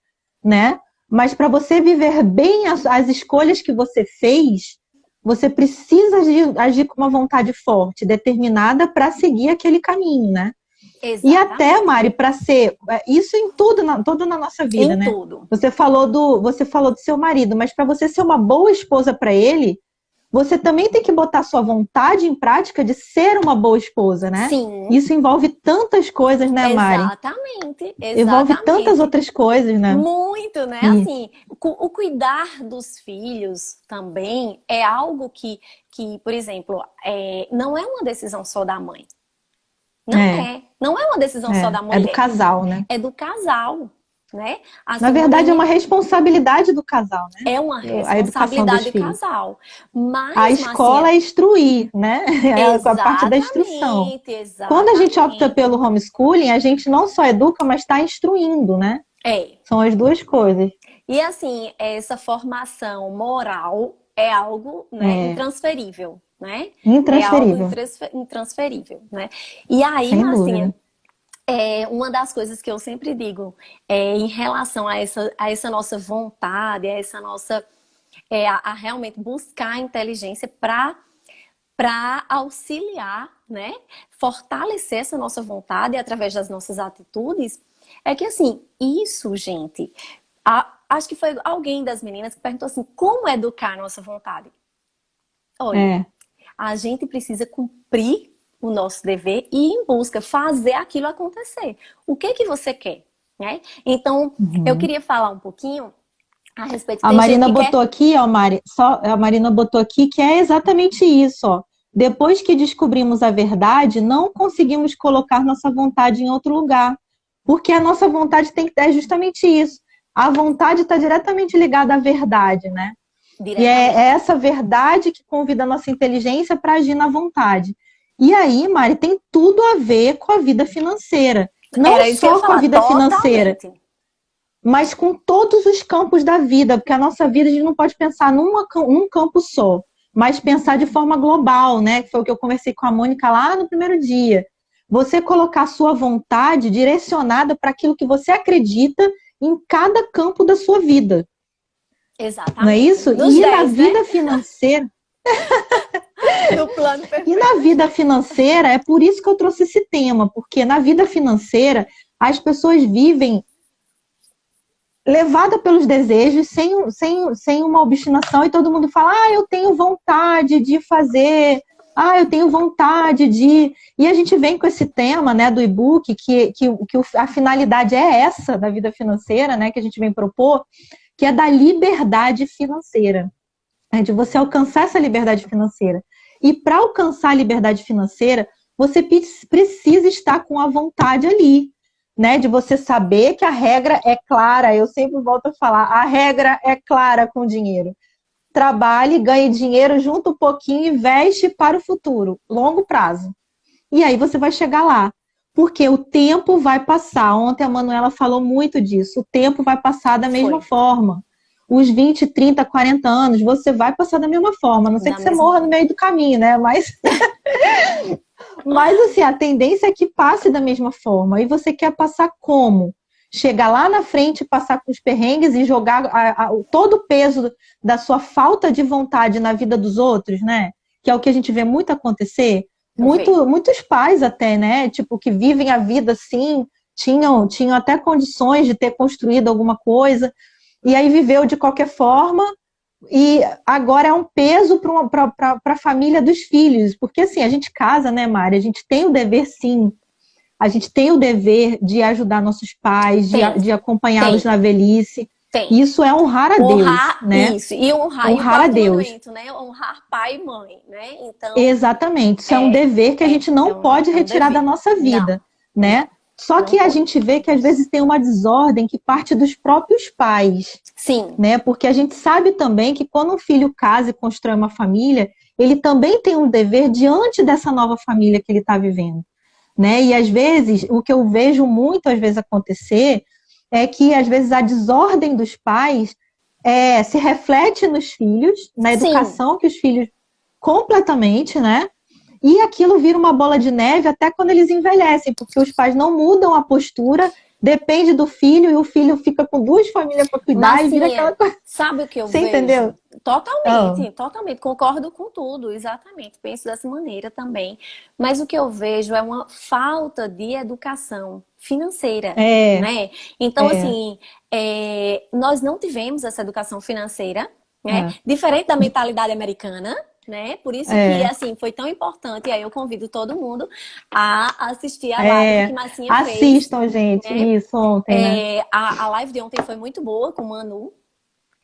né? Mas para você viver bem as escolhas que você fez, você precisa agir com uma vontade forte, determinada para seguir aquele caminho, né? Exatamente. E até, Mari, para ser isso em tudo, tudo na nossa vida, Em né? tudo. Você falou do seu marido, mas para você ser uma boa esposa para ele, você também tem que botar sua vontade em prática de ser uma boa esposa, né? Sim. Isso envolve tantas coisas, né, Mari? Exatamente. Envolve tantas outras coisas, né? Muito, né? Assim, o cuidar dos filhos também é algo que por exemplo, não é uma decisão só da mãe. Não é uma decisão só da mulher. É do casal, né? É do casal, né? Assim, na verdade, é uma responsabilidade do casal, né? É uma A educação dos responsabilidade do filhos. casal. Mas, A escola é instruir, né? É a parte da instrução. Exatamente. Quando a gente opta pelo homeschooling, a gente não só educa, mas está instruindo, né? São as duas coisas. E assim, essa formação moral é algo, né, intransferível, né? Intransferível. É algo intransferível, né? E aí, sem Marcinha, dúvida. Uma das coisas que eu sempre digo em relação a essa nossa vontade, a essa nossa a realmente buscar a inteligência para auxiliar, né? Fortalecer essa nossa vontade através das nossas atitudes, é que assim, isso, gente, acho que foi alguém das meninas que perguntou assim, como educar a nossa vontade? Olha, a gente precisa cumprir o nosso dever e ir em busca, fazer aquilo acontecer. O que você quer, né? Então, eu queria falar um pouquinho a respeito... A Marina botou aqui, ó, Mari, a Marina botou aqui que é exatamente isso, ó. Depois que descobrimos a verdade, não conseguimos colocar nossa vontade em outro lugar. Porque a nossa vontade é justamente isso. A vontade está diretamente ligada à verdade, né? E é essa verdade que convida a nossa inteligência para agir na vontade. E aí, Mari, tem tudo a ver com a vida financeira. Não só com a vida financeira, mas com todos os campos da vida. Porque a nossa vida, a gente não pode pensar num campo só, mas pensar de forma global, né? Que foi o que eu conversei com a Mônica lá no primeiro dia. Você colocar a sua vontade direcionada para aquilo que você acredita em cada campo da sua vida. Exatamente. Não é isso? E na vida financeira... No plano perfeito. E na vida financeira, é por isso que eu trouxe esse tema, porque na vida financeira as pessoas vivem levada pelos desejos, sem uma obstinação, e todo mundo fala, eu tenho vontade de fazer, eu tenho vontade de... E a gente vem com esse tema, né, do e-book, que a finalidade é essa da vida financeira, né, que a gente vem propor, que é da liberdade financeira, de você alcançar essa liberdade financeira. E para alcançar a liberdade financeira, você precisa estar com a vontade ali, né? De você saber que a regra é clara. Eu sempre volto a falar, a regra é clara com o dinheiro. Trabalhe, ganhe dinheiro, junta um pouquinho, investe para o futuro, longo prazo. E aí você vai chegar lá. Porque o tempo vai passar. Ontem a Manuela falou muito disso. O tempo vai passar da mesma forma. Os 20, 30, 40 anos, você vai passar da mesma forma. A não sei que você morra no meio do caminho, né? Mas assim, a tendência é que passe da mesma forma. E você quer passar como? Chegar lá na frente, passar com os perrengues e jogar todo o peso da sua falta de vontade na vida dos outros, né? Que é o que a gente vê muito acontecer. Muitos pais até, né? Tipo, que vivem a vida assim, tinham até condições de ter construído alguma coisa, e aí viveu de qualquer forma, e agora é um peso para a família dos filhos. Porque assim, a gente casa, né, Mari? A gente tem o dever, sim. A gente tem o dever de ajudar nossos pais, de acompanhá-los na velhice. Isso é honrar a Deus, né? Isso, e honrar a Deus. Né? Honrar pai e mãe, né? Então, exatamente, isso é um dever que a gente não pode retirar da nossa vida, né? Só que a gente vê que às vezes tem uma desordem que parte dos próprios pais. Sim. Né? Porque a gente sabe também que quando um filho casa e constrói uma família, ele também tem um dever diante dessa nova família que ele está vivendo. Né? E às vezes, o que eu vejo muito às vezes acontecer é que às vezes a desordem dos pais se reflete nos filhos, na educação que os filhos completamente, né? E aquilo vira uma bola de neve até quando eles envelhecem, porque os pais não mudam a postura depende do filho e o filho fica com duas famílias para cuidar e vira aquela Marcinha, coisa. sabe o que eu Você vejo? entendeu? Ah, Totalmente, concordo com tudo, exatamente, penso dessa maneira também. Mas o que eu vejo é uma falta de educação financeira, é, né? Então, é, assim, nós não tivemos essa educação financeira, né? é, Diferente da mentalidade americana, né? Por isso que, é, assim, foi tão importante, e aí eu convido todo mundo a assistir a live que é. Massinha fez, Assistam, gente, né? isso ontem, né? A live de ontem foi muito boa com o Manu.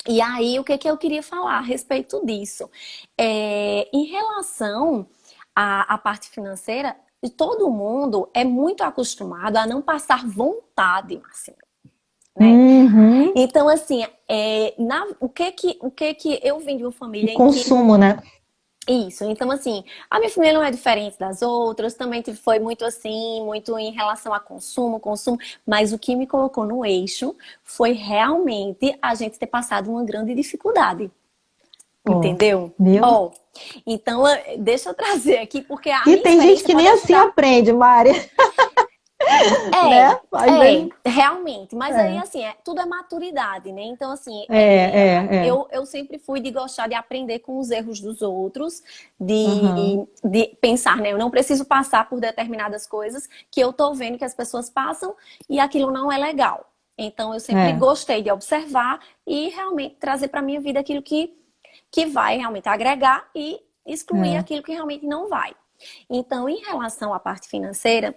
E aí, o que que eu queria falar a respeito disso? Em relação à parte financeira, todo mundo é muito acostumado a não passar vontade, Marcinho, né? Uhum. Então, assim, o que que eu vim de uma E família em que consumo, né? isso, então assim, a minha família não é diferente das outras, também foi muito assim, muito em relação a consumo, consumo, mas o que me colocou no eixo foi realmente a gente ter passado uma grande dificuldade, Ó, entendeu? viu? Ó, então deixa eu trazer aqui, porque a E minha tem gente experiência que pode nem assim ajudar. aprende, Mari, né? Às vezes. Realmente. Mas aí, É, assim, tudo é maturidade, né? Então, assim, é. eu sempre fui de gostar de aprender com os erros dos outros, Aham, de pensar, né? Eu não preciso passar por determinadas coisas que eu tô vendo que as pessoas passam e aquilo não é legal. Então, eu sempre é, gostei de observar e realmente trazer para minminha vida aquilo que vai realmente agregar e excluir é. aquilo que realmente não vai. Então, em relação à parte financeira,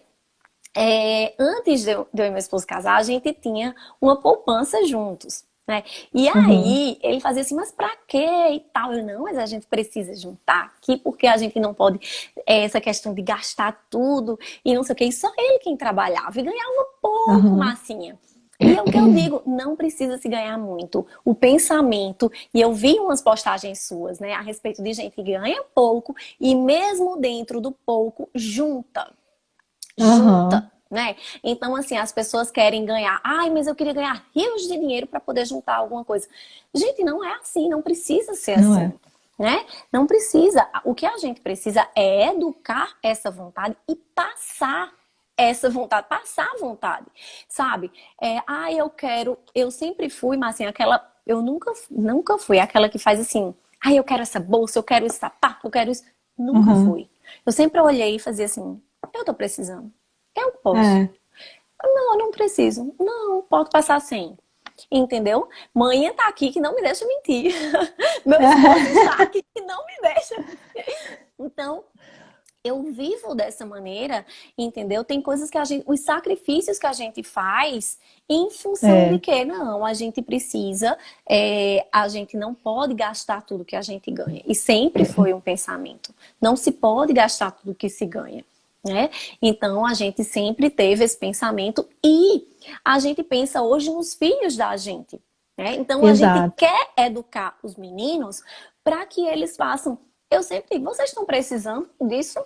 antes de eu e meu esposo casar, a gente tinha uma poupança juntos, né? E Uhum. aí ele fazia assim, mas pra quê e tal? Eu não, mas a gente precisa juntar aqui, porque a gente não pode, essa questão de gastar tudo e não sei o que. E só ele quem trabalhava e ganhava pouco, Aham. massinha. E é o que eu digo, não precisa se ganhar muito. O pensamento, e eu vi umas postagens suas, né, a respeito de gente que ganha pouco e mesmo dentro do pouco, junta, Aham. né? Então, assim, as pessoas querem ganhar. Ai, mas eu queria ganhar rios de dinheiro para poder juntar alguma coisa. Gente, não é assim, não precisa ser Não assim, é. né? Não precisa. O que a gente precisa é educar essa vontade e passar essa vontade, passar a vontade, sabe? Eu quero, eu sempre fui, mas assim, aquela, eu nunca fui aquela que faz assim, eu quero essa bolsa, eu quero esse sapato, eu quero isso. Nunca Aham. fui. Eu sempre olhei e fazia assim, eu tô precisando. Eu posso. É. Não, eu não preciso. Não, pode passar sem. Entendeu? Mãe tá aqui que não me deixa mentir. Meu esposo está aqui que não me deixa mentir. Então, eu vivo dessa maneira, entendeu? Tem coisas que os sacrifícios que a gente faz em função de É. que não, a gente precisa, a gente não pode gastar tudo que a gente ganha. E sempre foi um pensamento. Não se pode gastar tudo que se ganha, né? Então a gente sempre teve esse pensamento e a gente pensa hoje nos filhos da gente, né? Então a gente Exato. quer educar os meninos para que eles façam. Eu sempre digo, vocês estão precisando disso?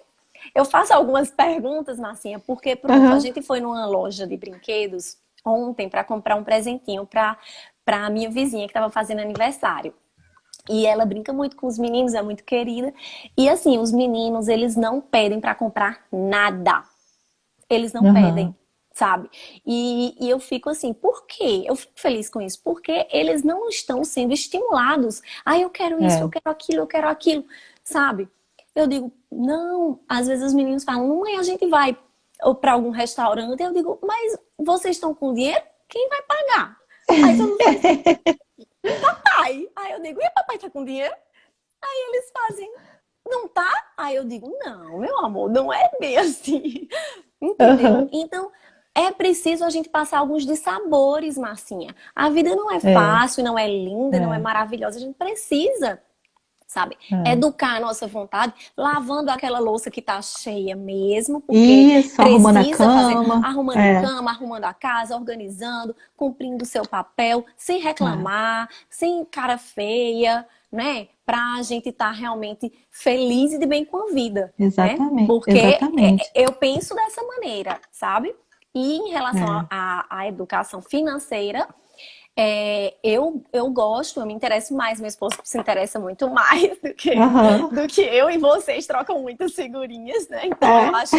Eu faço algumas perguntas, Marcinha, porque pronto, a Aham. gente foi numa loja de brinquedos ontem para comprar um presentinho para minha vizinha que estava fazendo aniversário. E ela brinca muito com os meninos, é muito querida. E assim, os meninos, eles não pedem para comprar nada. Eles não pedem, Aham. sabe? E eu fico assim, por quê? Eu fico feliz com isso, porque eles não estão sendo estimulados. Eu quero isso, É. eu quero aquilo, sabe? Eu digo, não. Às vezes os meninos falam, mãe, a gente vai para algum restaurante. Eu digo, mas vocês estão com dinheiro? Quem vai pagar? Aí todo mundo faz, papai. Aí eu digo, e papai tá com dinheiro? Aí eles fazem, não tá? Aí eu digo, não, meu amor, não é bem assim. Entendeu? Aham. Então, é preciso a gente passar alguns dissabores, Marcinha. A vida não é É. fácil, não é linda, não é É. maravilhosa. A gente precisa, sabe, É. educar a nossa vontade, lavando aquela louça que tá cheia mesmo, porque Isso, arrumando a precisa fazer, cama. arrumando É. cama, arrumando a casa, organizando, cumprindo o seu papel, sem É. reclamar, sem cara feia, né? Pra gente estar realmente feliz e de bem com a vida, né? Exatamente. Porque Exatamente. eu penso dessa maneira, sabe? E em relação É. à educação financeira, eu gosto, eu me interesso mais, meu esposo se interessa muito mais Aham. do que eu e vocês trocam muitas figurinhas, né? Então eu É. acho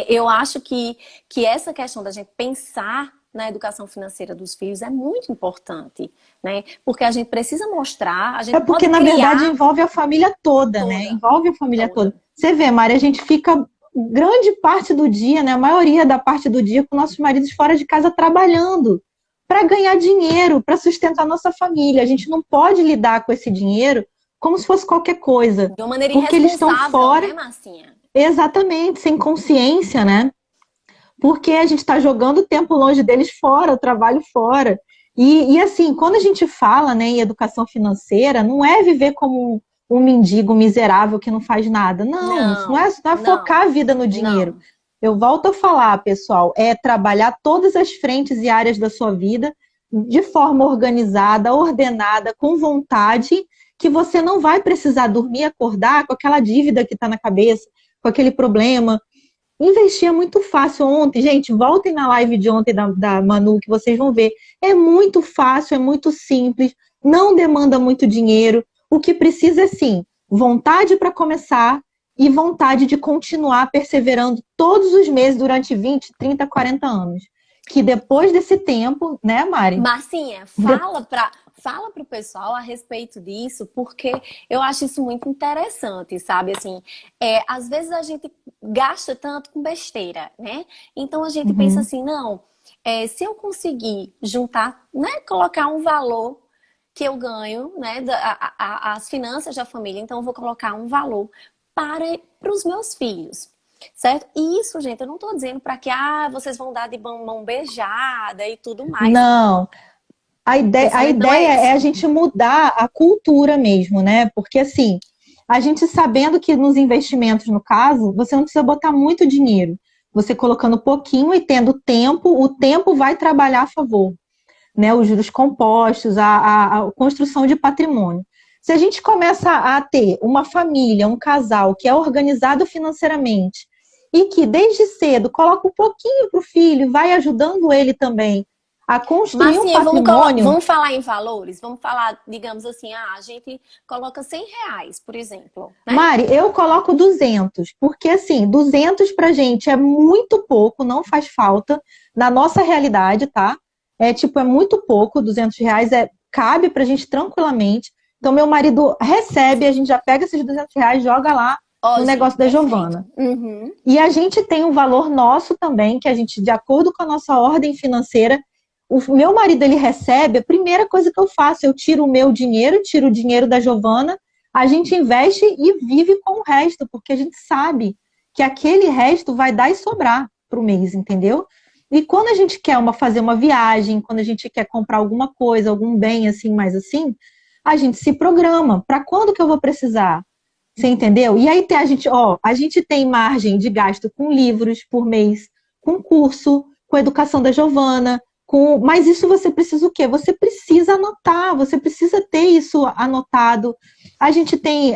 Eu acho que essa questão da gente pensar na educação financeira dos filhos é muito importante, né? Porque a gente precisa mostrar, a gente porque, pode na verdade, criar envolve a família toda, né? toda, Envolve a família toda. toda. Você vê, Mari, a gente fica grande parte do dia, né? A maioria da parte do dia com nossos maridos fora de casa trabalhando para ganhar dinheiro, para sustentar nossa família. A gente não pode lidar com esse dinheiro como se fosse qualquer coisa, De uma maneira porque eles estão irresponsável, fora, né, Marcinha? exatamente, sem consciência, né? Porque a gente está jogando o tempo longe deles fora, o trabalho fora. E assim, quando a gente fala, né, em educação financeira, não é viver como um mendigo miserável que não faz nada. Não, isso não é focar a vida no dinheiro. não. Eu volto a falar, pessoal, é trabalhar todas as frentes e áreas da sua vida de forma organizada, ordenada, com vontade, que você não vai precisar dormir, acordar com aquela dívida que está na cabeça, com aquele problema. Investir é muito fácil ontem. Gente, voltem na live de ontem da Manu, que vocês vão ver. É muito fácil, é muito simples, não demanda muito dinheiro. O que precisa é, sim, vontade para começar e vontade de continuar perseverando todos os meses durante 20, 30, 40 anos. Que depois desse tempo, né, Mari? Marcinha, fala pro pessoal a respeito disso, porque eu acho isso muito interessante, sabe? Assim, às vezes a gente gasta tanto com besteira, né? Então a gente pensa assim, não, se eu conseguir juntar, né, colocar um valor que eu ganho, né, as finanças da família, então eu vou colocar um valor para os meus filhos. Certo? E isso, gente, eu não tô dizendo para que vocês vão dar de mão beijada e tudo mais. Não. A ideia é a gente mudar a cultura mesmo, né? Porque assim, a gente sabendo que nos investimentos, no caso, você não precisa botar muito dinheiro. Você colocando pouquinho e tendo tempo, o tempo vai trabalhar a favor, né? Os juros compostos, a construção de patrimônio. Se a gente começa a ter uma família, um casal que é organizado financeiramente e que desde cedo coloca um pouquinho para o filho, vai ajudando ele também a construir Marcinha, um patrimônio. vamos falar em valores? Vamos falar, digamos assim, a gente coloca R$ 100, por exemplo. Né? Mari, eu coloco 200, porque assim, 200 pra gente é muito pouco, não faz falta na nossa realidade, tá? É muito pouco, R$ 200 cabe pra gente tranquilamente. Então, meu marido recebe, a gente já pega esses R$ 200, joga lá no negócio da Giovana. Uhum. E a gente tem um valor nosso também, que a gente, de acordo com a nossa ordem financeira, o meu marido, ele recebe, a primeira coisa que eu faço, eu tiro o meu dinheiro, tiro o dinheiro da Giovana, a gente investe e vive com o resto, porque a gente sabe que aquele resto vai dar e sobrar para o mês, entendeu? E quando a gente quer fazer uma viagem, quando a gente quer comprar alguma coisa, algum bem assim, mais assim, a gente se programa. Para quando que eu vou precisar? Você entendeu? E aí a gente tem margem de gasto com livros por mês, com curso, com educação da Giovana, mas isso você precisa o quê? Você precisa anotar, você precisa ter isso anotado. A gente tem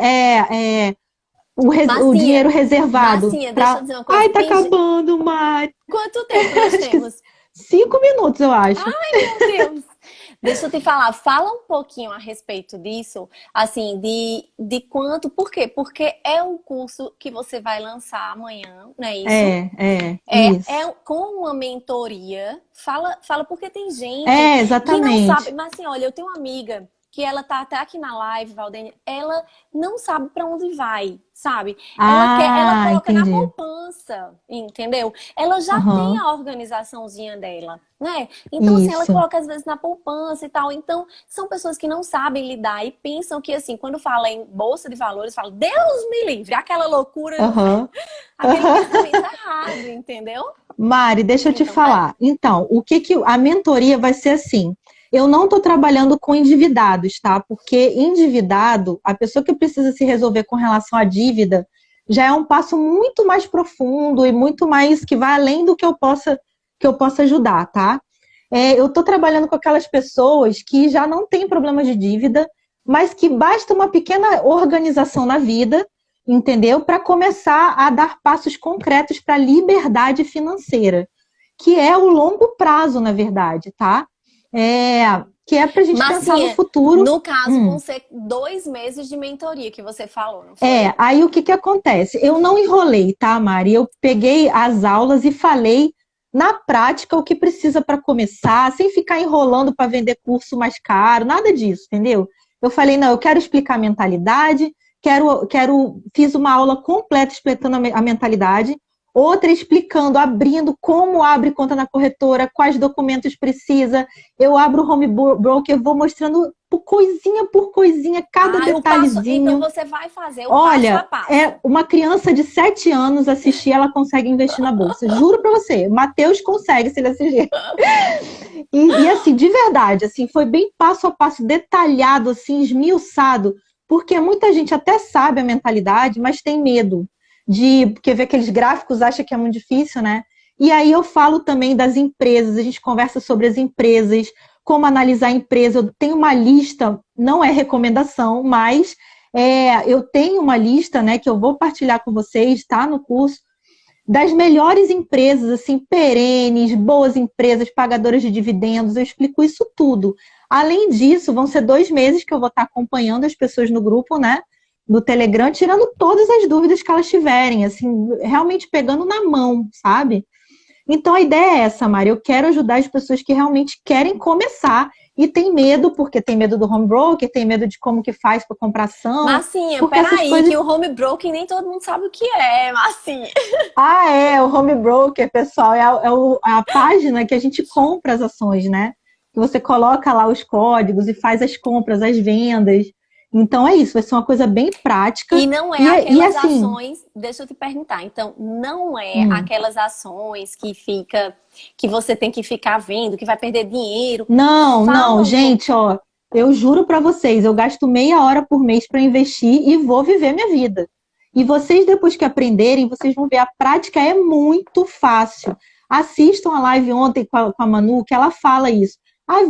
o dinheiro reservado. Marcinha, deixa eu dizer uma coisa. Ai, tá acabando, Mari. Quanto tempo nós temos? 5 minutos, eu acho. Ai, meu Deus. Deixa eu te falar, fala um pouquinho a respeito disso, assim, de quanto, por quê? Porque é um curso que você vai lançar amanhã, não é isso? Isso. Com uma mentoria, fala porque tem gente que exatamente. não sabe, mas assim, olha, eu tenho uma amiga que ela tá até aqui na live, Valdênia, ela não sabe para onde vai, sabe? Ela coloca entendi. na poupança, entendeu? Ela já tem a organizaçãozinha dela, né? Então, assim, ela coloca às vezes na poupança e tal. Então, são pessoas que não sabem lidar e pensam que, assim, quando fala em bolsa de valores, fala, Deus me livre, aquela loucura, aquele pensamento errado, entendeu? Mari, deixa eu te falar. Então, a mentoria vai ser assim. Eu não estou trabalhando com endividados, tá? Porque endividado, a pessoa que precisa se resolver com relação à dívida, já é um passo muito mais profundo e muito mais que vai além do que eu possa ajudar, tá? Eu estou trabalhando com aquelas pessoas que já não têm problema de dívida, mas que basta uma pequena organização na vida, entendeu? Para começar a dar passos concretos para a liberdade financeira, que é o longo prazo, na verdade, tá? que é pra gente pensar no Marcinha, futuro. no caso, vão ser 2 meses de mentoria que você falou, não foi? Aí o que que acontece? Eu não enrolei, tá, Mari? Eu peguei as aulas e falei na prática o que precisa para começar, sem ficar enrolando para vender curso mais caro, nada disso, entendeu? Eu falei, não, eu quero explicar a mentalidade, fiz uma aula completa explicando a mentalidade, outra explicando, abrindo como abre conta na corretora, quais documentos precisa. Eu abro o home broker, vou mostrando por coisinha, cada detalhezinho. Então você vai fazer o Olha, passo a passo. Uma criança de 7 anos assistir, ela consegue investir na bolsa. Juro pra você, Matheus consegue se ele assistir. E assim, de verdade, assim, foi bem passo a passo, detalhado, assim, esmiuçado, porque muita gente até sabe a mentalidade, mas tem medo porque vê aqueles gráficos, acha que é muito difícil, né? E aí eu falo também das empresas, a gente conversa sobre as empresas, como analisar a empresa. Eu tenho uma lista, não é recomendação, mas eu tenho uma lista, né, que eu vou partilhar com vocês, tá, no curso, das melhores empresas, assim, perenes, boas empresas, pagadoras de dividendos. Eu explico isso tudo. Além disso, vão ser 2 meses que eu vou estar acompanhando as pessoas no grupo, né, no Telegram, tirando todas as dúvidas que elas tiverem, assim, realmente pegando na mão, sabe? Então a ideia é essa, Mari. Eu quero ajudar as pessoas que realmente querem começar e tem medo, porque tem medo do home broker, tem medo de como que faz para comprar ação. Marcinha, peraí, que o home broker nem todo mundo sabe o que é, Marcinha. O home broker, pessoal, a página que a gente compra as ações, né? Que você coloca lá os códigos e faz as compras, as vendas. Então é isso, vai ser uma coisa bem prática. E não é aquelas assim, ações, deixa eu te perguntar, então não é aquelas ações que você tem que ficar vendo, que vai perder dinheiro. Não, gente, ó, eu juro pra vocês, eu gasto meia hora por mês para investir e vou viver minha vida. E vocês, depois que aprenderem, vocês vão ver, a prática é muito fácil. Assistam a live ontem com a Manu, que ela fala isso.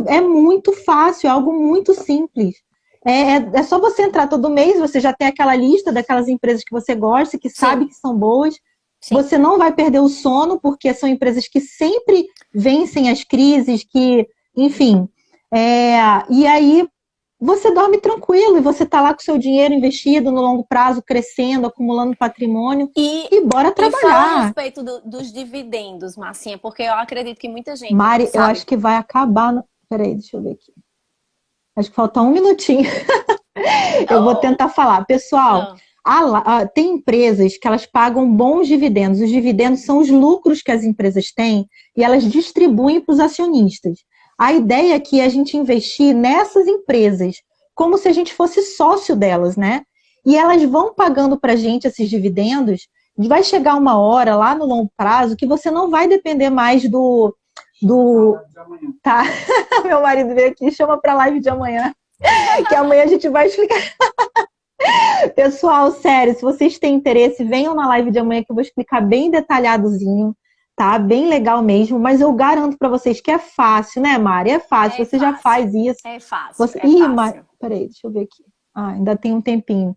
É muito fácil, é algo muito simples. É só você entrar todo mês, você já tem aquela lista daquelas empresas que você gosta, que sabe que são boas. Sim. Você não vai perder o sono, porque são empresas que sempre vencem as crises, enfim. E aí você dorme tranquilo e você está lá com o seu dinheiro investido no longo prazo, crescendo, acumulando patrimônio e bora trabalhar. E fala a respeito dos dividendos, Marcinha, porque eu acredito que muita gente Mari, eu acho que vai acabar... Peraí, deixa eu ver aqui. Acho que falta um minutinho. Eu vou tentar falar. Pessoal, tem empresas que elas pagam bons dividendos. Os dividendos são os lucros que as empresas têm e elas distribuem para os acionistas. A ideia aqui é a gente investir nessas empresas, como se a gente fosse sócio delas, né? E elas vão pagando para a gente esses dividendos. Vai chegar uma hora lá no longo prazo que você não vai depender mais do... Tá, meu marido veio aqui, chama para live de amanhã, que amanhã a gente vai explicar. Pessoal, sério, se vocês têm interesse, venham na live de amanhã que eu vou explicar bem detalhadozinho, tá? Bem legal mesmo, mas eu garanto para vocês que é fácil, né, Mari? É fácil, você já faz isso. É fácil, fácil. Peraí, deixa eu ver aqui. Ainda tem um tempinho.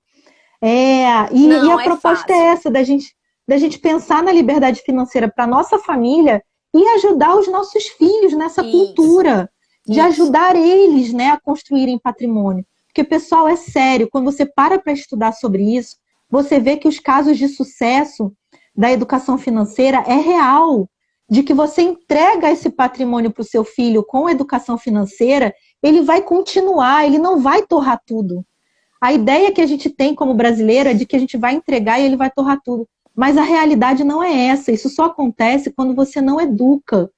E a proposta é essa, da gente pensar na liberdade financeira para nossa família e ajudar os nossos filhos nessa cultura, de ajudar eles, né, a construírem patrimônio. Porque, pessoal, é sério, quando você para estudar sobre isso, você vê que os casos de sucesso da educação financeira é real, de que você entrega esse patrimônio para o seu filho com educação financeira, ele vai continuar, ele não vai torrar tudo. A ideia que a gente tem como brasileiro é de que a gente vai entregar e ele vai torrar tudo. Mas a realidade não é essa. Isso só acontece quando você não educa,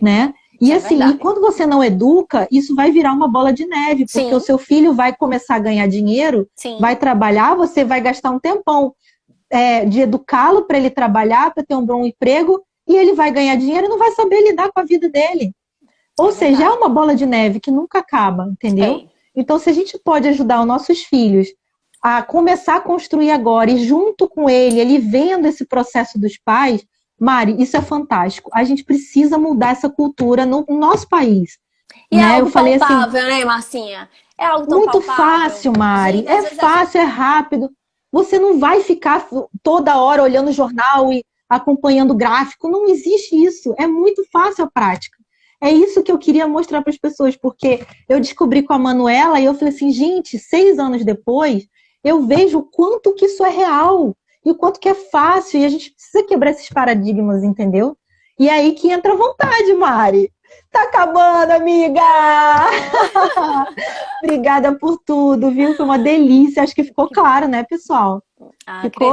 né? E assim, e quando você não educa, isso vai virar uma bola de neve, porque o seu filho vai começar a ganhar dinheiro, vai trabalhar, você vai gastar um tempão de educá-lo para ele trabalhar, para ter um bom emprego, e ele vai ganhar dinheiro e não vai saber lidar com a vida dele. Ou seja, é uma bola de neve que nunca acaba, entendeu? Então, se a gente pode ajudar os nossos filhos a começar a construir agora, e junto com ele vendo esse processo dos pais, Mari, isso é fantástico. A gente precisa mudar essa cultura no nosso país. E é algo palpável, né, Marcinha? É algo tão muito palpável. Fácil, Mari. É fácil, é rápido. Você não vai ficar toda hora olhando o jornal e acompanhando o gráfico. Não existe isso. É muito fácil a prática. É isso que eu queria mostrar para as pessoas, porque eu descobri com a Manuela e eu falei assim, gente, 6 anos depois, eu vejo o quanto que isso é real e o quanto que é fácil e a gente precisa quebrar esses paradigmas, entendeu? E é aí que entra a vontade, Mari. Tá acabando, amiga! Obrigada por tudo, viu? Foi uma delícia. Acho que ficou claro, né, pessoal? Ah, Ficou